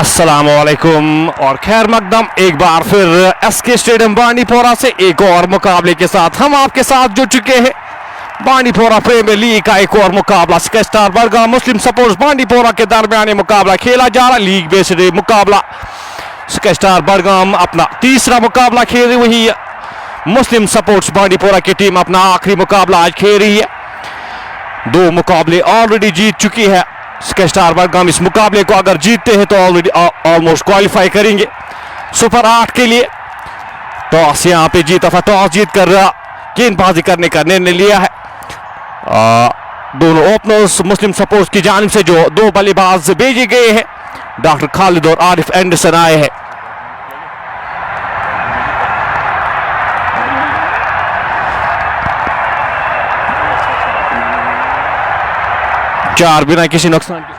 अस्सलामुअलैकुम और खैर मकदम एक बार फिर एसके स्टेडियम बांडीपोरा से एक और मुकाबले के साथ हम आपके साथ जुड़ चुके हैं। बांडीपोरा प्रीमियर लीग का एक और मुकाबला स्काई स्टार बड़गाम मुस्लिम सपोर्ट्स बांडीपोरा के दरमियान मुकाबला खेला जा रहा। लीग बेस्ड मुकाबला स्काई स्टार बड़गाम अपना तीसरा मुकाबला खेल रही, वही मुस्लिम सपोर्ट्स बांडीपोरा की टीम अपना आखिरी मुकाबला आज खेल रही है। दो मुकाबले ऑलरेडी जीत चुकी है स्काई स्टार बड़गाम। इस मुकाबले को अगर जीतते हैं तो ऑलरेडी ऑलमोस्ट क्वालिफाई करेंगे सुपर 8 के लिए। टॉस यहां पे जीता था, टॉस जीत कर गेंदबाजी करने का निर्णय लिया है। दोनों ओपनर्स मुस्लिम सपोर्ट्स की जानिब से जो दो बल्लेबाज भेजे गए हैं, डॉक्टर खालिद और आरिफ एंडरसन आए हैं। चार बिना किसी नुकसान के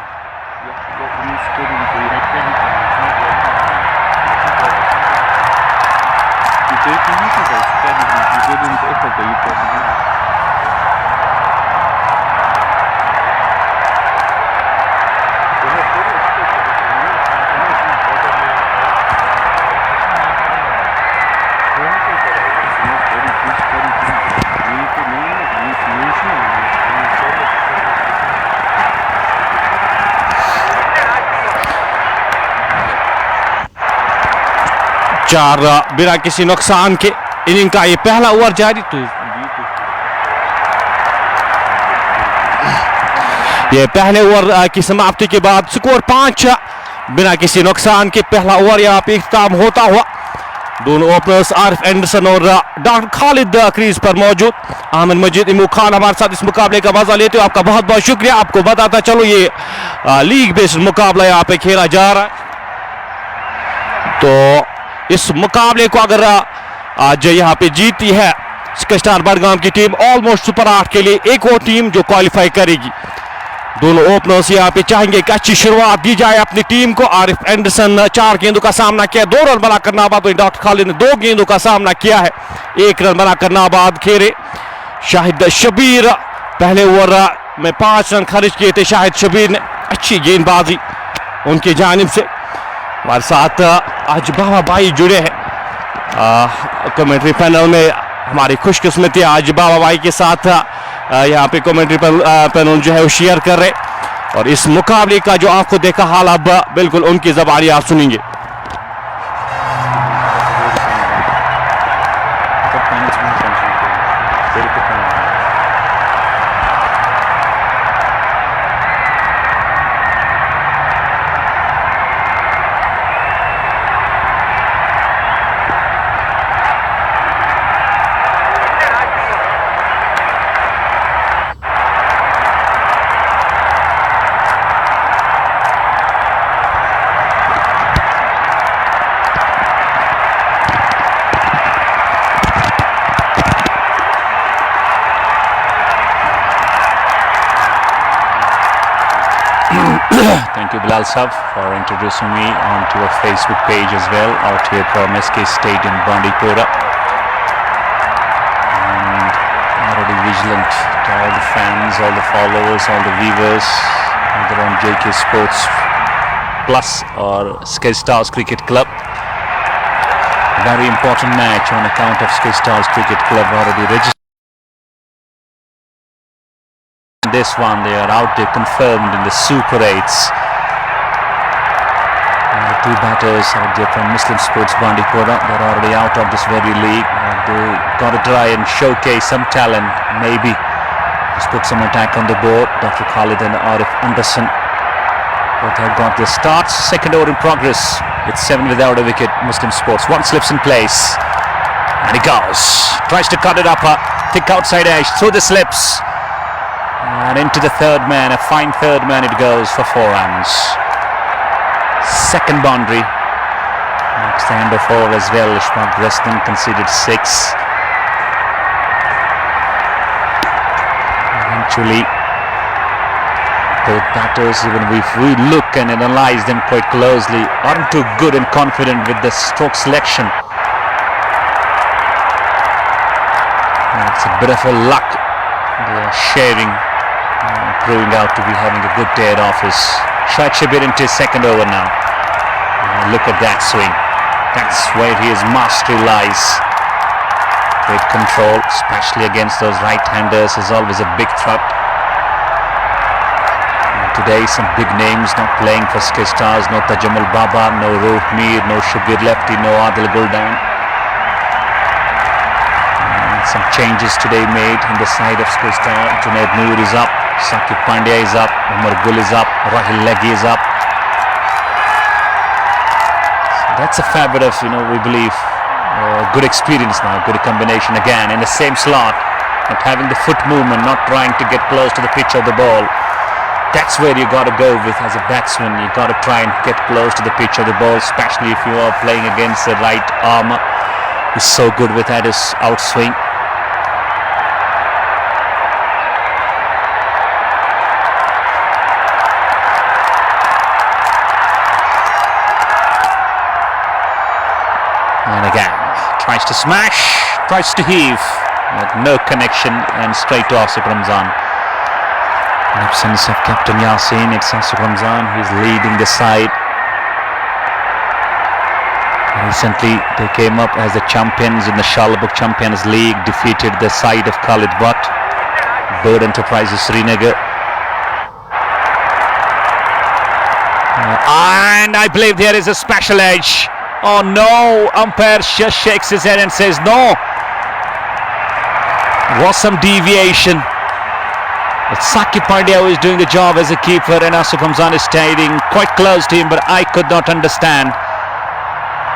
चार बिना किसी नुकसान के इनिंग का ये पहला ओवर जारी। तो ये पहले ओवर की समाप्ति के बाद स्कोर 5 बिना किसी नुकसान के पहला ओवर यहाँ पे इख्तिताम होता हुआ। दोनों ओपनर्स आरिफ एंडरसन और डॉक्टर खालिद क्रीज पर मौजूद। अहमद मजीद इमू खान हमारे साथ इस मुकाबले का मजा लेते हो, आपका बहुत बहुत शुक्रिया। आपको बताता चलो ये लीग बेस्ड मुकाबला यहाँ पे खेला जा रहा है। तो इस मुकाबले को अगर आज यहाँ पे जीती है स्काई स्टार बड़गाम की टीम, ऑलमोस्ट सुपर 8 के लिए एक और टीम जो क्वालिफाई करेगी। दोनों ओपनर्स यहाँ पे चाहेंगे कि अच्छी शुरुआत दी जाए अपनी टीम को। आरिफ एंडरसन 4 गेंदों का सामना किया, 2 रन बनाकर नाबाद हुए। डॉक्टर खालिद ने 2 गेंदों का सामना किया है, 1 रन बनाकर नाबाद खेले। शाहिद शबीर पहले ओवर में 5 रन खर्च किए थे। शाहिद शबीर ने अच्छी गेंदबाजी उनकी जानिब से। हमारे साथ आज बाबा भाई जुड़े हैं कमेंट्री पैनल में। हमारी खुशकिस्मती आज बाबा भाई के साथ यहाँ पे कमेंट्री पैनल जो है वो शेयर कर रहे, और इस मुकाबले का जो आंखों देखा हाल अब बिल्कुल उनकी ज़बानी आप सुनेंगे। Thank you, Bilal Sab, for introducing me onto a Facebook page as well, out here from SK Stadium, Bandipora. And already vigilant to all the fans, all the followers, all the viewers, either on JK Sports Plus or Sky Stars Cricket Club. Very important match on account of Sky Stars Cricket Club already registered. This one, they are out there confirmed in the Super 8s. Two batters out there from Muslim Sports Bandipora. They're already out of this very league. They got to try and showcase some talent, maybe just put some attack on the board. Dr. Khalid and Arif Anderson both have got their starts. Second over in progress. It's 7 without a wicket. Muslim Sports. One slips in place, and he goes. Tries to cut it up, thick outside edge through the slips. And into the third man, a fine third man it goes for 4 runs. Second boundary. Marks the end of 4 as well. Ishmaq Reston conceded 6. Eventually, both batters, even if we look and analyze them quite closely, aren't too good and confident with the stroke selection. And it's a bit of a luck they are sharing. Proving out to be having a good day at office. Shahid Shabir into his second over now. look at that swing. That's where his mastery lies. Great control, especially against those right-handers, is always a big threat. And today, some big names not playing for Sky Stars. No Tajammul Baba, no Rohit Mir, no Shubir Lefty, no Adil Guldan. Some changes today made in the side of Sky Star. Junaid Noor is up, Sakib Pandya is up, Umar Gul is up, Rahil Leghi is up. So that's a fair bit of, we believe, good experience now, good combination again in the same slot, not having the foot movement, not trying to get close to the pitch of the ball. That's where you got to go with as a batsman. You got to try and get close to the pitch of the ball, especially if you are playing against the right armer who's so good with that his outswing. And again, tries to smash, tries to heave, but no connection, and straight to Asif Ramzan. In absence of Captain Yasin, it's Asif Ramzan who's leading the side. Recently, they came up as the champions in the Shalabuk Champions League, defeated the side of Khalid Butt, Bird Enterprises Srinagar. And I believe there is a special edge. Oh no, umpire just shakes his head and says no. Was some deviation. But Sakib Pandya is doing the job as a keeper, and Asif Ramzan is staying quite close to him, but I could not understand.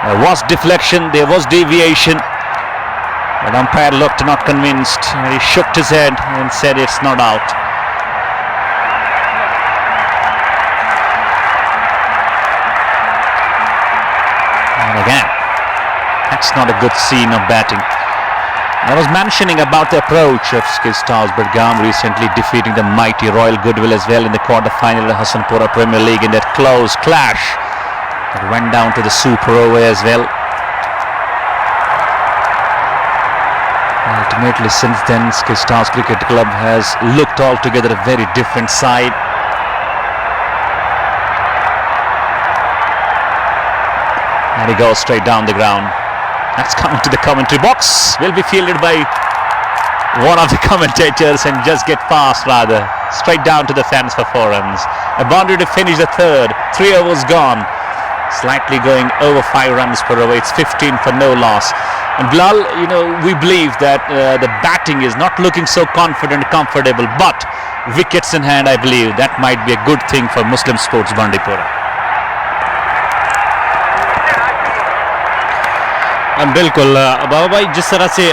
There was deflection, there was deviation, but umpire looked not convinced. He shook his head and said it's not out. Again, that's not a good scene of batting. I was mentioning about the approach of Sky Stars Budgam recently defeating the mighty Royal Goodwill as well in the quarter-final of the Hasanpura Premier League in that close clash that went down to the super over as well. Ultimately, since then, Sky Stars Cricket Club has looked altogether a very different side. And he goes straight down the ground. That's coming to the commentary box. Will be fielded by one of the commentators and just get past rather. Straight down to the fence for 4 runs. A boundary to finish the third. 3 overs gone. Slightly going over 5 runs per over. It's 15 for no loss. And Bilal, we believe that the batting is not looking so confident, comfortable. But wickets in hand, I believe that might be a good thing for Muslim Sports Bandipora. बिल्कुल बाबा भाई, जिस तरह से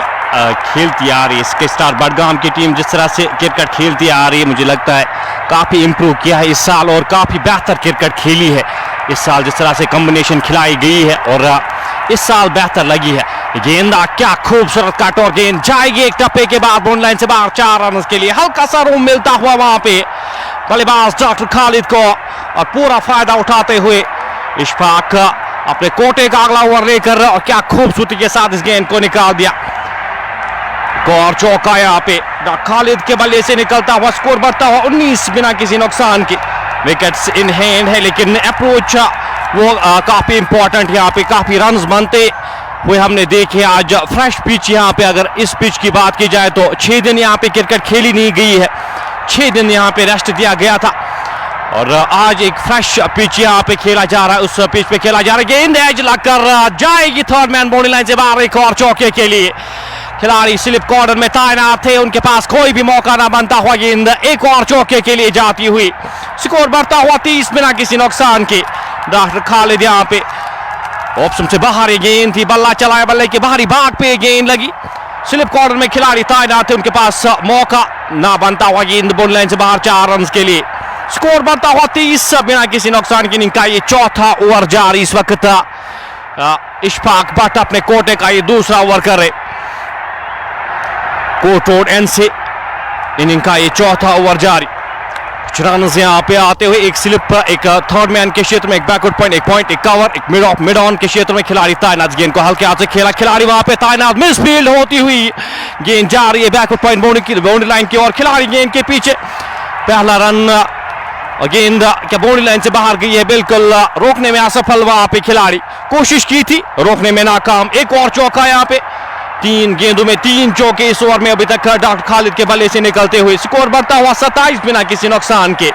खेलती आ रही है sky star Budgam की team, जिस तरह से क्रिकेट खेलती आ रही है, मुझे लगता है काफ़ी इम्प्रूव किया है इस साल और काफ़ी बेहतर क्रिकेट खेली है इस साल। जिस तरह से कॉम्बिनेशन खिलाई गई है और इस साल बेहतर लगी है। गेंदा क्या खूबसूरत कट और गेंद जाएगी एक टप्पे के बाद बाउंड्री लाइन से बाहर 4 रन के लिए। हल्का सा रूम मिलता हुआ वहां पे बल्लेबाज डॉक्टर खालिद को और पूरा फायदा उठाते हुए इशफाक अपने कोटे का अगला ओवर लेकर और क्या खूबसूरती के साथ इस गेंद को निकाल दिया। और चौका यहाँ पे खालिद के बल्ले से निकलता हुआ स्कोर बढ़ता हुआ 19 बिना किसी नुकसान के। विकेट्स इन हैंड है लेकिन अप्रोच वो काफी इंपॉर्टेंट, यहाँ पे काफी रन्स बनते हुए हमने देखे। आज फ्रेश पिच यहाँ पे, अगर इस पिच की बात की जाए तो 6 दिन यहाँ पे क्रिकेट खेली नहीं गई है, 6 दिन यहाँ पे रेस्ट दिया गया था और आज एक फ्रेश पिच यहाँ पे खेला जा रहा है। उस पिच पे खेला जा रहा है, गेंद एज लगकर जाएगी थर्ड मैन बाउंड्री लाइन से बाहर एक और चौके के लिए। खिलाड़ी स्लिप कॉर्नर में तैनात थे, उनके पास कोई भी मौका ना बनता हुआ गेंद एक और चौके के लिए जाती हुई। स्कोर बढ़ता हुआ 30 बिना किसी नुकसान के। डॉक्टर खालिद यहाँ पे ऑप्शन से बाहर गेंद थी, बल्ला चलाया, बल्ले के बाहरी भाग पे गेंद लगी। स्लिप कॉर्नर में खिलाड़ी तैनात थे, उनके पास मौका ना बनता हुआ गेंद बाउंड्री लाइन से बाहर 4 रन के लिए। स्कोर बढ़ता हुआ 30 बिना किसी नुकसान की। इनका ये चौथा ओवर जारी इस वक्त। इशफाक भट्ट अपने कोटे का ये दूसरा ओवर कर रहे। कोर्ट रोड एंड से इनका ये चौथा ओवर जारी। कुछ रन यहाँ पे आते हुए एक स्लिप, एक थर्ड मैन के क्षेत्र में, एक बैकवर्ड पॉइंट, एक पॉइंट, एक कवर, एक मिड ऑफ मिड ऑन के क्षेत्र में खिलाड़ी तैनात। गेंद को हल्के हाथ से खेला, खिलाड़ी वहां पे तैनात, मिस फील्ड होती हुई गेंद जा रही है बैकवर्ड पॉइंट बाउंड्री लाइन की ओर। खिलाड़ी गेंद के पीछे, पहला रन और गेंद क्या बाउंड्री लाइन से बाहर गई है, बिल्कुल रोकने में असफल वहां पे खिलाड़ी, कोशिश की थी रोकने में नाकाम। एक और चौका यहाँ पे, 3 गेंदों में 3 चौके इस ओवर में अभी तक डॉक्टर खालिद के बल्ले से निकलते हुए। स्कोर बढ़ता हुआ 27 बिना किसी नुकसान के।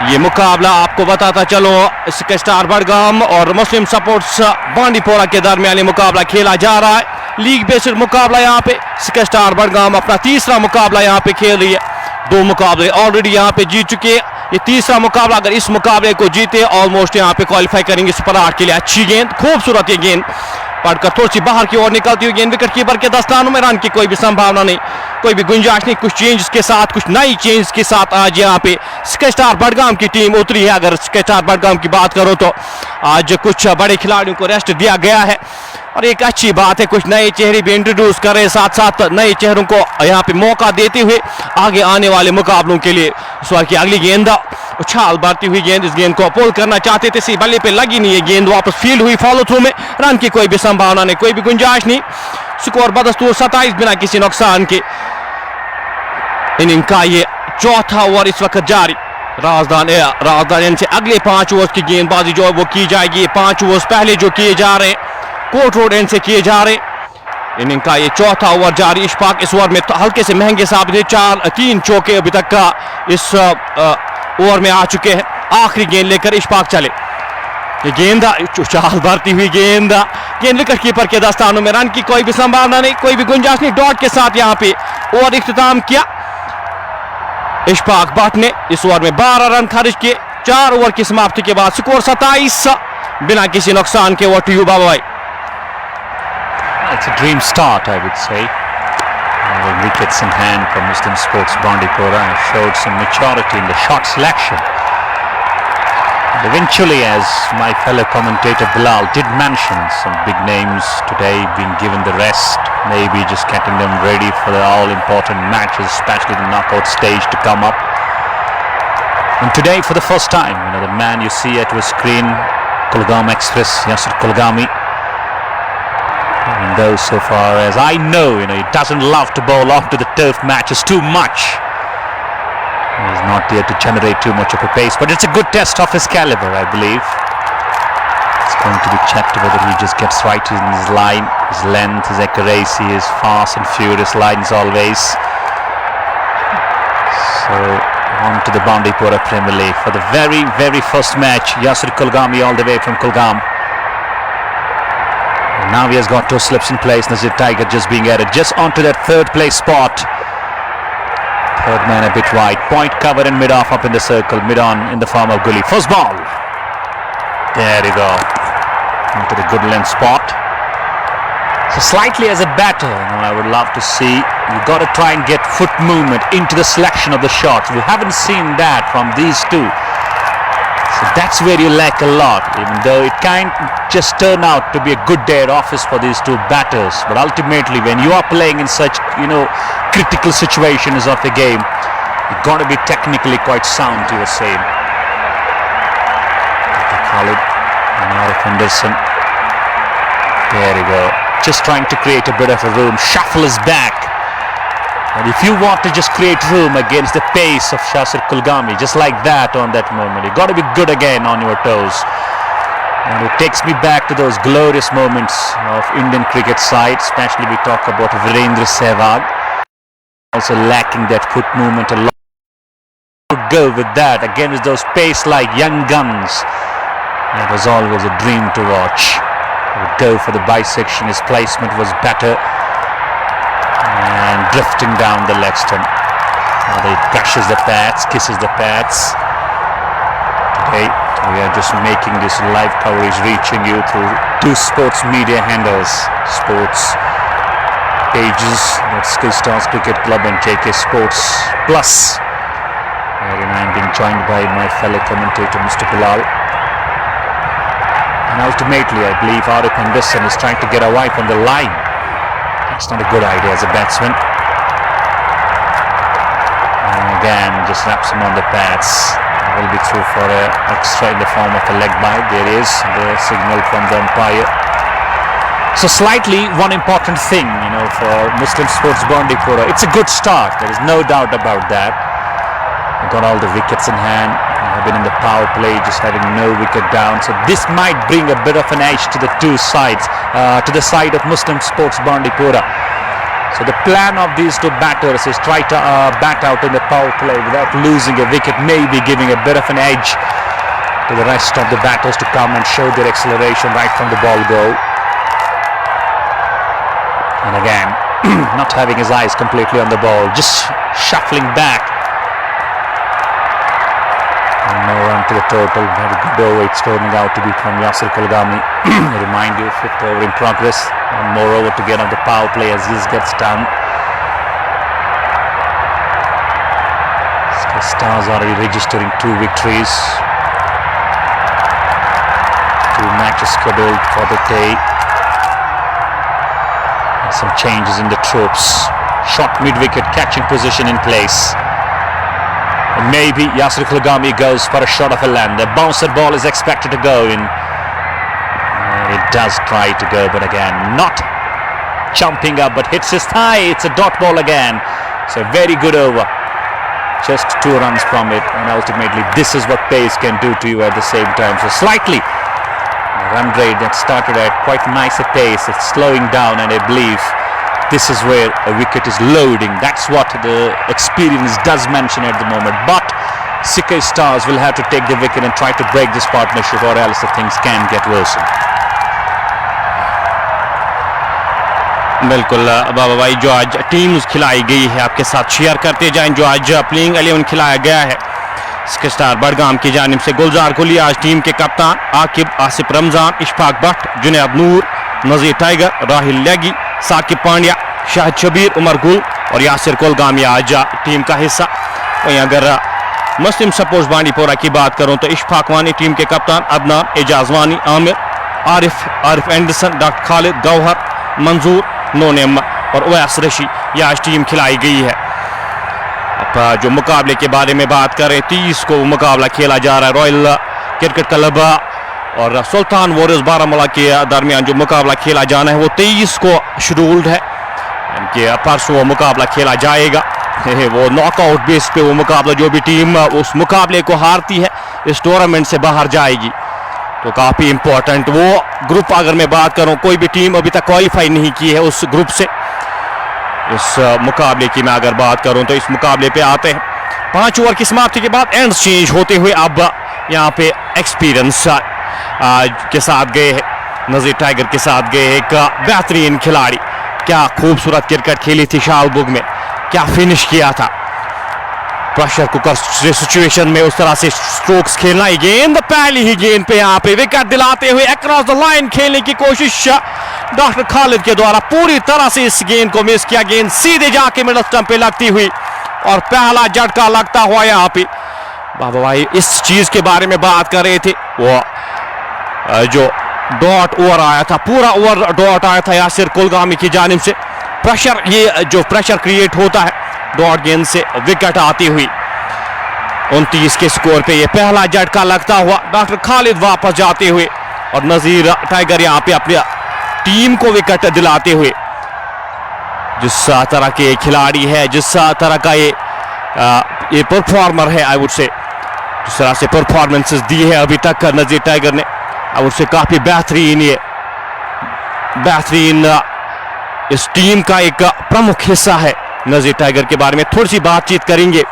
ये मुकाबला आपको बताता चलो, इसके स्टार बड़गाम और मुस्लिम सपोर्ट्स बांडीपोरा के दरमियान मुकाबला खेला जा रहा है। लीग बेस्ड मुकाबला यहाँ पे इसके स्टार बड़गाम अपना तीसरा मुकाबला यहाँ पे खेल रही है। 2 मुकाबले ऑलरेडी यहाँ पे जीत चुके हैं। ये तीसरा मुकाबला, अगर इस मुकाबले को जीते ऑलमोस्ट यहाँ पे क्वालिफाई करेंगे सुपर 8 के लिए। अच्छी गेंद, खूबसूरत ये गेंद पड़कर थोड़ी सी बाहर की ओर निकलती हुई गेंद विकेट कीपर के दस्तानों में। रन की कोई भी संभावना नहीं, कोई भी गुंजाइश नहीं। कुछ चेंज के साथ, कुछ नई चेंज के साथ आज यहाँ पे स्टार बड़गाम की टीम उतरी है। अगर स्टार बड़गाम की बात करो तो आज कुछ बड़े खिलाड़ियों को रेस्ट दिया गया है और एक अच्छी बात है, कुछ नए चेहरे भी इंट्रोड्यूस कर रहे हैं, साथ साथ नए चेहरों को यहाँ पे मौका देते हुए आगे आने वाले मुकाबलों के लिए। इस बार की अगली गेंद उछाल बढ़ती हुई गेंद, इस गेंद को पुल करना चाहते थे, सी बल्ले पे लगी नहीं है, गेंद वापस फील्ड हुई फॉलो थ्रू में। रन की कोई भी संभावना नहीं, कोई भी गुंजाइश नहीं। स्कोर बदस्तूर 27 बिना किसी नुकसान के। इनिंग का ये चौथा ओवर इस वक्त जारी। राजधानी से अगले 5 ओवर की गेंदबाजी जो है वो की जाएगी। 5 ओवर पहले जो किए जा रहे हैं कोर्ट रोड एंड से किए जा रहे। इनिंग का ये चौथा ओवर जारी। इशफाक इस ओवर में हल्के से महंगे साबित है, 3 चौके अभी तक का इस ओवर में आ चुके हैं। आखिरी गेंद लेकर इशफाक चले। ये गेंद चाल भरती हुई गेंद विकेट कीपर के दस्तानों में। रन की कोई भी संभावना नहीं, कोई भी गुंजाइश नहीं। डॉट के साथ यहाँ पे ओवर इख्तिताम किया इशफाक भट्ट ने। इस ओवर में 12 रन खर्च किए 4 ओवर की समाप्ति के बाद। स्कोर 27 बिना किसी नुकसान के। ओवर टू यू बाबा भाई। It's a dream start, I would say. The wickets in hand from Muslim Sports Bandipora showed some maturity in the shot selection. And eventually, as my fellow commentator Bilal did mention, some big names today being given the rest, maybe just getting them ready for the all-important matches, especially the knockout stage to come up. And today, for the first time, the man you see at your screen, Kulgam Express, Yasir Kulgami. And though so far as I know, he doesn't love to bowl off to the turf matches too much. He's not there to generate too much of a pace, but it's a good test of his caliber, I believe. It's going to be checked whether he just gets right in his line, his length, his accuracy, his fast and furious lines always. So on to the Bandipora Premier League for the very, very first match. Yasir Kulgami all the way from Kulgam. Now he has got 2 slips in place. Nazir Tiger just being added just onto that 3rd place spot. 3rd man a bit wide. Point cover in mid-off up in the circle. Mid-on in the form of Gully. First ball. There you go. Into the good length spot. So slightly as a batter, I would love to see. You've got to try and get foot movement into the selection of the shots. We haven't seen that from these two. So that's where you lack a lot, even though it can't just turn out to be a good day at office for these 2 batters. But ultimately, when you are playing in such, critical situations of the game, you've got to be technically quite sound to your same. Khalid and Arif Henderson. There you go. Just trying to create a bit of a room. Shuffle is back. And if you want to just create room against the pace of Yasir Kulgami, just like that on that moment, you got to be good again on your toes. And it takes me back to those glorious moments of Indian cricket side, especially we talk about Virendra Sehwag. Also lacking that foot movement a lot. To go with that against those pace-like young guns. It was always a dream to watch. He would go for the bisection, his placement was better. And drifting down the leg stump. Now he brushes the pads, kisses the pads. Okay, we are just making this live coverage reaching you through 2 sports media handles, sports pages, that's Skill Stars Cricket Club and JK Sports Plus. Wherein I am being joined by my fellow commentator Mr. Bilal. And ultimately I believe Arif Henderson is trying to get away from the line. It's not a good idea as a batsman. And again, just wraps him on the pads. Will be through for an extra in the form of a leg bite. There is the signal from the umpire. So slightly one important thing, for Muslim Sports Bandipora. It's a good start. There is no doubt about that. got all the wickets in hand. Have been in the power play, just having no wicket down. So this might bring a bit of an edge to the two sides, to the side of Muslim Sports Bandipora. So the plan of these two batters is try to bat out in the power play without losing a wicket, maybe giving a bit of an edge to the rest of the batters to come and show their acceleration right from the ball go. And again, not having his eyes completely on the ball, just shuffling back. And no run to the total. Very good over it's turning out to be from Yasir Kulgami. Remind you, fifth over in progress. One more over to get on the power play as this gets done. Stars already registering 2 victories. 2 matches scheduled for the day. And some changes in the troops. Short mid-wicket catching position in place. And maybe Yasir Kulgami goes for a shot of a land. The bouncer ball is expected to go in. And it does try to go, but again, not jumping up, but hits his thigh. It's a dot ball again. So very good over. Just 2 runs from it, and ultimately this is what pace can do to you at the same time. So slightly the run rate that started at quite nice a pace, it's slowing down, and I believe this is where a wicket is loading. That's what the experience does mention at the moment. But Sikkim Stars will have to take the wicket and try to break this partnership, or else the things can get worse. बिल्कुल बाबा भाई, जो आज teams खिलाई गई है आपके साथ share करते जाएं। जो आज प्लेइंग 11 खिलाया गया है स्टार बड़गाम की जानिब से। गुलजार कुली आज टीम के कप्तान, आकिब, आसिफ रमजान, इशफाक भट्ट, जुनैद नूर, नजीर टाइगर, राहिल लेगी, साकिब पांड्या, शाहिद शबीर, उमर गुल और यासिर कुलगामी आज टीम का हिस्सा। वहीं अगर मुस्लिम स्पोर्ट्स बांडीपोरा की बात करूं तो इशफाक वानी टीम के कप्तान, अदनान, एजाज वानी, आमिर, आरिफ एंडरसन, डॉक्टर खालिद, गौहर, मंजूर, नोनेम और उवैस रशी, ये आज टीम खिलाई गई है। अब जो मुकाबले के बारे में बात करें, 30 को मुकाबला खेला जा रहा है। रॉयल क्रिकेट क्लब और सुल्तान वॉरियर्स बारामुल्ला के दरमियान जो मुकाबला खेला जाना है वो 23 को शेड्यूल्ड है। कि परसों वो मुकाबला खेला जाएगा। वो नॉकआउट बेस पे वो मुकाबला, जो भी टीम उस मुकाबले को हारती है इस टूर्नामेंट से बाहर जाएगी। तो काफ़ी इम्पोर्टेंट वो ग्रुप, अगर मैं बात करूं, कोई भी टीम अभी तक क्वालिफाई नहीं की है उस ग्रुप से। इस मुकाबले की मैं अगर बात करूं तो इस मुकाबले पे आते हैं 5 ओवर की समाप्ति के बाद एंड चेंज होते हुए अब यहाँ पे एक्सपीरियंस के साथ गए हैं, नजीर टाइगर के साथ गए एक बेहतरीन खिलाड़ी। क्या खूबसूरत क्रिकेट खेली थी शाहबुग में, क्या फिनिश किया था। प्रेशर कुकर सिचुएशन में उस तरह से स्ट्रोक्स खेलना, गेंद पहली ही गेंद पे यहाँ पे विकेट दिलाते हुए अक्रॉस द लाइन खेलने की कोशिश डॉक्टर खालिद के द्वारा पूरी तरह से इस गेंद को मिस किया। गेंद सीधे जाके मिडल स्टंप पे लगती हुई और पहला झटका लगता हुआ यहाँ पे। बाबा भाई इस चीज के बारे में बात कर रहे थे, वो जो डॉट ओवर आया था, पूरा ओवर डॉट आया था यासिर कुलगामी की जानिब से। प्रेशर, ये जो प्रेशर क्रिएट होता है डॉट गेंद से विकेट आती हुई 29 के स्कोर पे ये पहला झटका लगता हुआ डॉक्टर खालिद वापस जाते हुए और नजीर टाइगर यहाँ पे अपनी टीम को विकेट दिलाते हुए। जिस तरह के खिलाड़ी है, जिस तरह का ये परफॉर्मर है, आई वुड से जिस तरह से परफॉर्मेंसेस दी है अभी तक नजीर टाइगर ने, आई वुड से काफी बेहतरीन, ये बेहतरीन इस टीम का एक प्रमुख हिस्सा है। नजीर टाइगर के बारे में थोड़ी सी बातचीत करेंगे।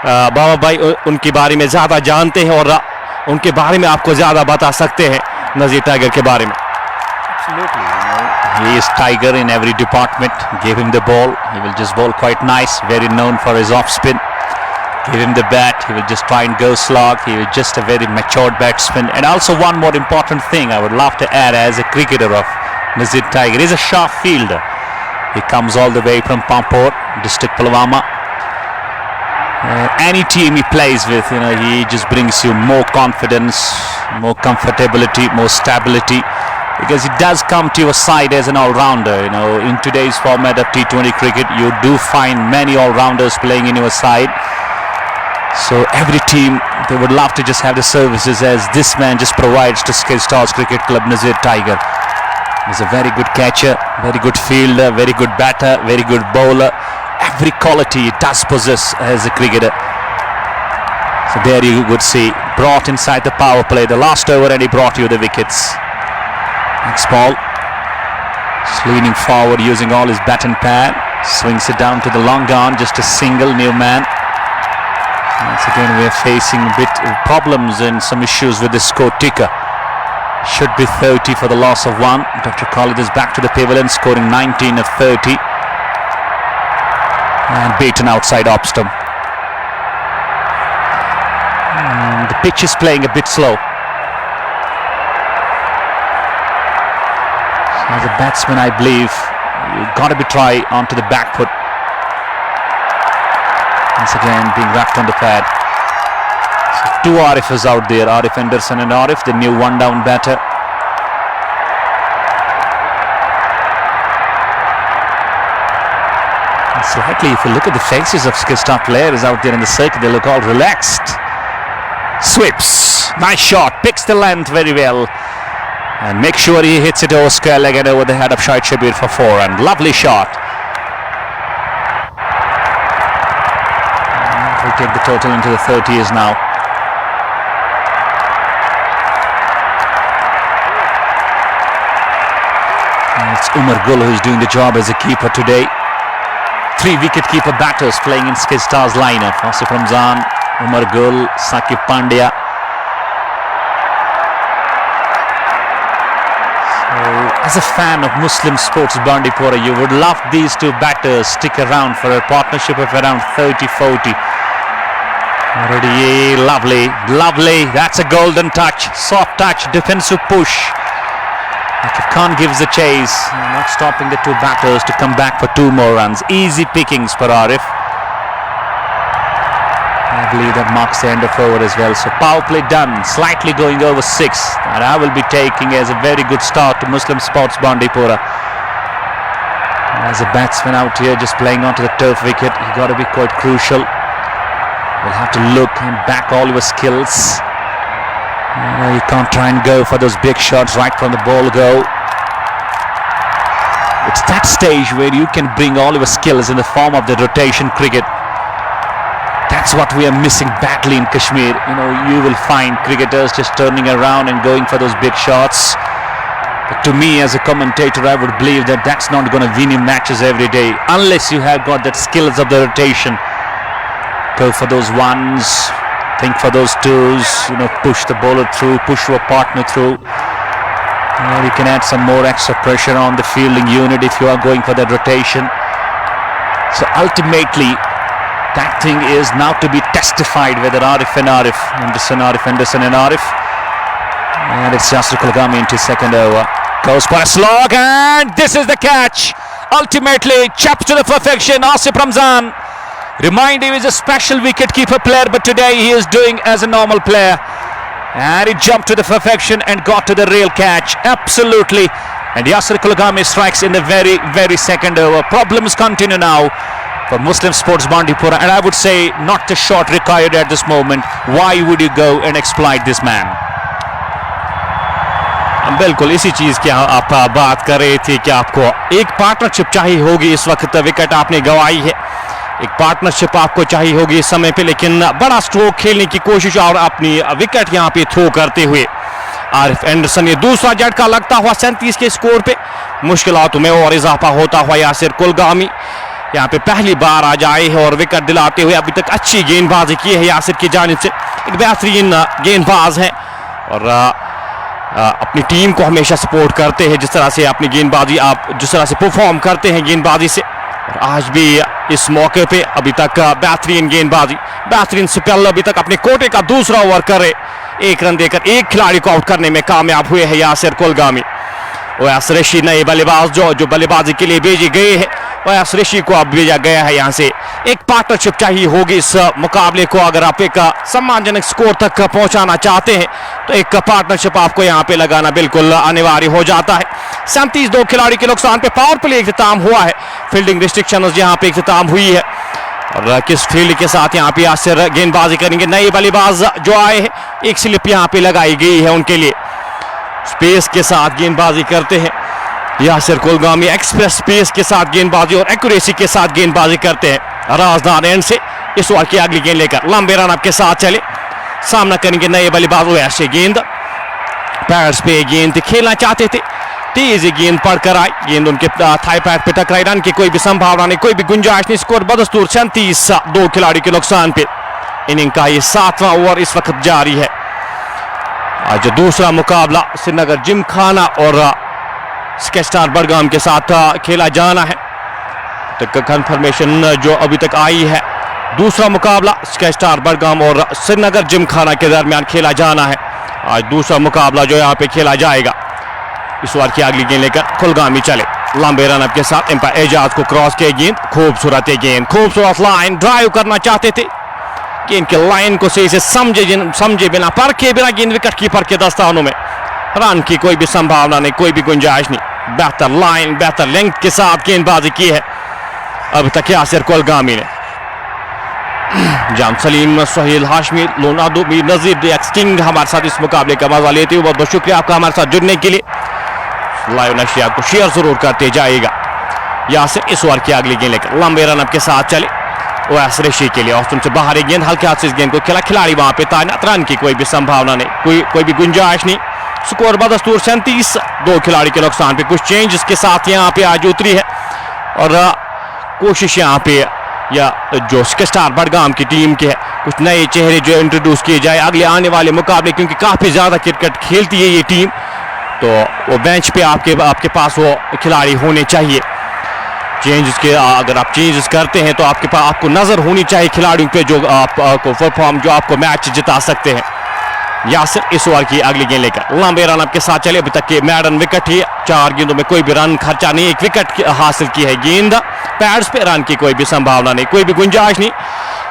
बाबा भाई उनके बारे में ज़्यादा जानते हैं और उनके बारे में आपको ज़्यादा बता सकते हैं नजीर टाइगर के बारे में। Absolutely, he is tiger in every department. Give him the ball, he will just bowl quite nice. Very known for his off spin. Give him the bat, he will just try and go slog. He is just a very matured batsman. And also one more important thing I would love to add as a cricketer of Nazir Tiger, he is a sharp fielder. He comes all the way from Pampore, district Pulwama. Any team he plays with, he just brings you more confidence, more comfortability, more stability, because he does come to your side as an all-rounder. In today's format of T20 cricket, you do find many all-rounders playing in your side. So every team, they would love to just have the services as this man just provides to Sikkim Stars Cricket Club, Nazir Tiger. He's a very good catcher, very good fielder, very good batter, very good bowler. Every quality he does possess as a cricketer. So there you would see, brought inside the power play, the last over, and he brought you the wickets. Next ball, just leaning forward, using all his bat and pad, swings it down to the long on, just a single, new man. Once again, we are facing a bit of problems and some issues with the score ticker. Should be 30 for the loss of 1. Dr. Khalid is back to the pavilion, scoring 19 of 30. And beaten outside off stump. The pitch is playing a bit slow. As a batsman, I believe you've got to be try onto the back foot. Once again, being wrapped on the pad. So 2 Arifs out there, Arif Henderson and Arif, the new one-down batter. And slightly, if you look at the faces of star players out there in the circuit, they look all relaxed. Sweeps, nice shot, picks the length very well. And make sure he hits it over square leg and over the head of Shahid Shabir for 4 run. Lovely shot. And we take the total into the 30s now. And it's Umar Gul who's doing the job as a keeper today. 3 wicket-keeper batters playing in Skistar's lineup. Asif Ramzan, Umar Gul, Saqib Pandya. As a fan of Muslim sports Bandipora, you would love these 2 batters stick around for a partnership of around 30-40. Already lovely, lovely. That's a golden touch, soft touch, defensive push. Akif Khan gives the chase, not stopping the 2 batters to come back for 2 more runs. Easy pickings for Arif. I believe that marks the end of over as well. So power play done, slightly going over 6. And I will be taking as a very good start to Muslim Sports Bandipora. As a batsman out here just playing onto the turf wicket, you got to be quite crucial. You'll have to look and back all your skills. You can't try and go for those big shots right from the ball go. It's that stage where you can bring all your skills in the form of the rotation cricket. That's what we are missing badly in Kashmir. You will find cricketers just turning around and going for those big shots. But to me, as a commentator, I would believe that that's not going to win you matches every day unless you have got that skills of the rotation. Go for those ones, think for those 2s, push the bowler through, push your partner through. You can add some more extra pressure on the fielding unit if you are going for that rotation. So ultimately, that thing is now to be testified whether Arif and Arif, Henderson and Arif. And it's Yasir Kulgami into 2nd over. Goes for a slog and this is the catch. Ultimately, chopped to the perfection, Asif Ramzan. Remind him he's a special wicket-keeper player, but today he is doing as a normal player. And he jumped to the perfection and got to the real catch. Absolutely. And Yasir Kulgami strikes in the very, very 2nd over. Problems continue now for Muslim Sports Bandipora, and I would say not the shot required at this moment. Why would you go and exploit this man? बिल्कुल इसी चीज़ की आप बात कर रहे थे कि आपको एक पार्टनरशिप चाहिए होगी. इस वक्त विकेट आपने गंवाई है. एक पार्टनरशिप आपको चाहिए होगी इस समय पे, लेकिन बड़ा स्ट्रोक खेलने की कोशिश और अपनी विकेट यहां पे थ्रो करते हुए आरिफ एंडरसन. ये दूसरा झटका लगता हुआ 37 के स्कोर पे. मुश्किलातों में और इजाफा होता हुआ यासिर कुलगामी यहाँ पे पहली बार आ जाए है और विकेट दिलाते हुए अभी तक अच्छी गेंदबाजी की है यासिर की जानिब से. एक बेहतरीन गेंदबाज है और अपनी टीम को हमेशा सपोर्ट करते हैं जिस तरह से अपनी गेंदबाजी आप जिस तरह से परफॉर्म करते हैं गेंदबाजी से. और आज भी इस मौके पे अभी तक बेहतरीन गेंदबाजी, बेहतरीन स्पेल. अभी तक अपने कोटे का दूसरा ओवर करे 1 रन देकर 1 खिलाड़ी को आउट करने में कामयाब हुए हैं यासिर कुलगामी. वैस ऋषि नए बल्लेबाज जो बल्लेबाजी के लिए भेजे गए हैं, वैस ऋषि को अब भेजा गया है यहाँ से. एक पार्टनरशिप चाहिए होगी इस मुकाबले को. अगर आप एक सम्मानजनक स्कोर तक पहुंचाना चाहते हैं तो एक पार्टनरशिप आपको यहाँ पे लगाना बिल्कुल अनिवार्य हो जाता है. 37 2 खिलाड़ी के नुकसान पे पावर प्ले इख्तिताम हुआ है. फील्डिंग रिस्ट्रिक्शन यहाँ पे इख्तिताम हुई है और किस फील्ड के साथ यहाँ पे यासिर गेंदबाजी करेंगे. नए बल्लेबाज जो आए हैं, एक स्लिप यहाँ पे लगाई गई है उनके लिए. स्पेस के साथ गेंदबाजी करते हैं यासिर कुलगामी. एक्सप्रेस स्पेस के साथ गेंदबाजी और एक्यूरेसी के साथ गेंदबाजी करते हैं. राजदार एंड से इस ओवर की अगली गेंद लेकर लंबे रन अप के साथ चले. सामना करेंगे नए बल्लेबाज वैसे गेंद पैड्स पे गेंद खेलना चाहते थे, तेज गेंद पड़कर आई, गेंद उनके थाई पैड पे टकराई, रन की कोई भी संभावना नहीं, कोई भी गुंजाइश नहीं। स्कोर बदस्तूर 37, 2 खिलाड़ी के नुकसान पे। इनिंग का ये 7वां ओवर इस वक्त जारी है। आज दूसरा मुकाबला श्रीनगर जिमखाना और स्केस्टार बडगाम के साथ खेला जाना है। तो कंफर्मेशन जो अभी तक आई है, दूसरा मुकाबला स्केस्टार बडगाम और श्रीनगर जिमखाना के दरमियान खेला जाना है। आज दूसरा मुकाबला जो यहाँ पे खेला जाएगा। इस ओवर की अगली गेंद लेकर कुलगामी चले, लंबे रनअप के साथ एम्पायर एजाज को क्रॉस किया, गेंद खूबसूरत गेंद, खूबसूरत लाइन, ड्राइव करना चाहते थे, गेंद के लाइन को सही से समझे बिना, परखे बिना गेंद विकेट कीपर के दस्तानों में। रन की कोई भी संभावना नहीं, कोई भी गुंजाइश नहीं। बेहतर लाइन, बेहतर लेंथ के साथ गेंदबाजी की है अब तक यासिर कुलगामी ने। जाम सलीम, सोहेल हाशमी, लोनादो, मीर नजीर, एक्सटिंग हमारे साथ इस मुकाबले का मजा लेते हुए बहुत बहुत शुक्रिया आपका हमारे साथ जुड़ने के लिए। लाइव नशियात को शेयर जरूर करते जाइएगा। यासिर इस ओवर की अगली गेंद लेकर लंबे रनअप के साथ चले, ओएस ऋषि के लिए ऑस्टन से बाहर एक गेंद हल्के हाथ से इस गेंद को खेला, खिलाड़ी वहां पे तैनात, रन की कोई भी संभावना नहीं, कोई भी गुंजाइश नहीं। स्कोर बदस्तूर 37, 2 खिलाड़ी के नुकसान पे। कुछ चेंज के साथ यहाँ पे आज उतरी है और कोशिश यहाँ पे या जो स्केस्टार बडगाम की टीम के है, कुछ नए चेहरे जो इंट्रोड्यूस किए जाए अगले आने वाले मुकाबले, क्योंकि काफी ज्यादा क्रिकेट खेलती है ये टीम, तो वो बेंच पे आपके पास वो खिलाड़ी होने चाहिए। चेंजेस के अगर आप चेंजेस करते हैं तो आपके पास आपको नजर होनी चाहिए खिलाड़ियों पे जो आपको परफॉर्म, जो आपको मैच जिता सकते हैं। यासिर इस ओवर की अगली गेंद लेकर लंबे रनअप के साथ चले, अभी तक के मैडन विकेट ही, 4 गेंदों में कोई भी रन खर्चा नहीं, 1 विकेट हासिल की है, गेंद पैड्स पे, रन की कोई भी संभावना नहीं, कोई भी गुंजाइश नहीं।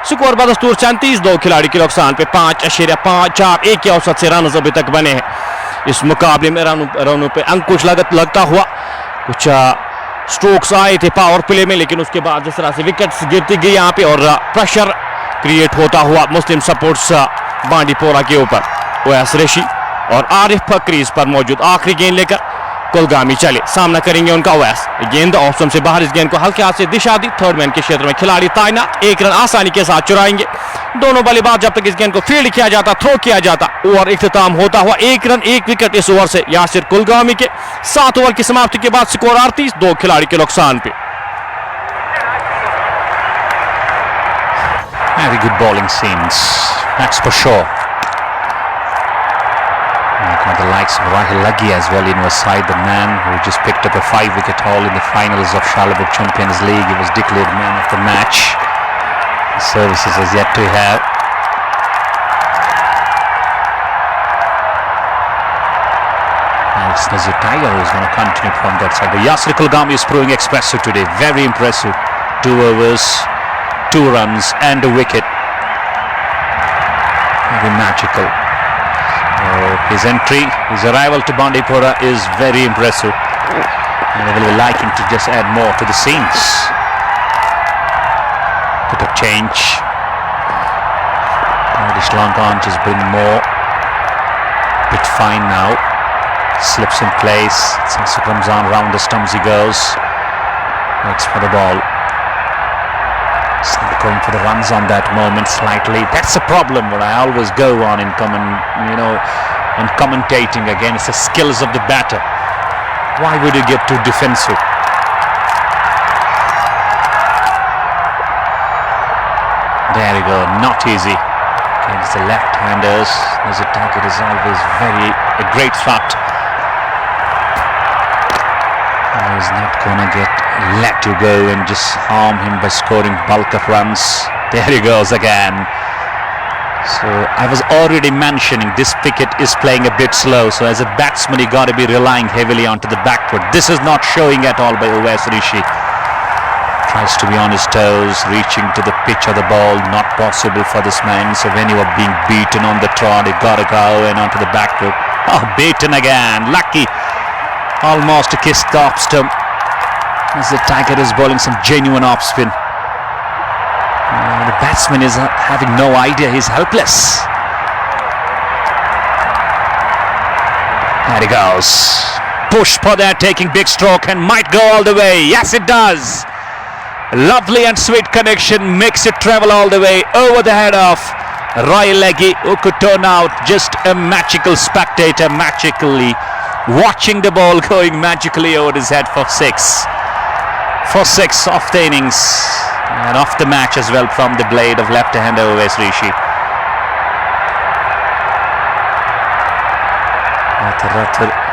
स्कोर बदस्तूर 37, 2 खिलाड़ी के नुकसान पे। 5.4 के औसत से रन अभी तक बने हैं इस मुकाबले में। रनों पे अंकुश लगता हुआ कुछ स्ट्रोक्स आए थे पावर प्ले में, लेकिन उसके बाद जिस तरह से विकेट्स गिरती गई यहाँ पे और प्रेशर क्रिएट होता हुआ मुस्लिम सपोर्ट्स बांडीपोरा के ऊपर, ओएस ऋषि और आरिफ क्रीज पर मौजूद। आखिरी गेंद लेकर कुलगामी चले, सामना करेंगे उनका ओएस, गेंद ऑफ से बाहर, इस गेंद को हल्के हाथ से दिशा दी, थर्ड मैन के क्षेत्र में खिलाड़ी तैनात, 1 रन आसानी के साथ चुराएंगे दोनों बल्लेबाज। जब तक इस गेंद को फील्ड किया जाता, थ्रो किया जाता, ओवर इख्तिताम होता हुआ 1 रन 1 विकेट इस ओवर से यासिर कुलगामी के। 7 ओवर की समाप्ति के बाद स्कोर 38, 2 खिलाड़ी के नुकसान पे। Very good bowling scenes, that's for sure. The likes of Rahil Lagi as well in his side, the man who just picked up a 5-wicket haul in the finals of Shalabuk Champions League. He was declared man of the match. The services has yet to have. And it's Nazir Tiger who's going to continue from that side. But Yasir Kulgami is proving expressive today, very impressive. 2 overs, 2 runs and a wicket. Very magical. His entry, his arrival to Bandipora is very impressive, and I will like him to just add more to the scenes. Bit of change. This long on just bring more. Bit fine now. Slips in place. Sansa comes on, round the stumps he goes. Waits for the ball. It's not going for the runs on that moment slightly. That's a problem what I always go on in and commentating again. It's the skills of the batter. Why would you get too defensive? There you go, not easy. Against the left-handers, as a target is always a great shot. He's not gonna let you go and just harm him by scoring bulk of runs. There he goes again. So I was already mentioning this wicket is playing a bit slow, so as a batsman you got to be relying heavily onto the back foot. This is not showing at all by Oais Rishi. Tries to be on his toes, reaching to the pitch of the ball, not possible for this man. So when you are being beaten on the trot, you got to go and onto the back foot. Oh, beaten again, lucky. Almost a kiss the off stump. As the Tiger is bowling some genuine off spin. The batsman is having no idea, he's helpless. There he goes. Push for that, taking big stroke and might go all the way. Yes, it does. Lovely and sweet connection, makes it travel all the way over the head of Roy Leggy, who could turn out just a magical spectator, magically watching the ball going magically over his head for six. For six off the innings and off the match as well from the blade of left-hander Owais Rishi.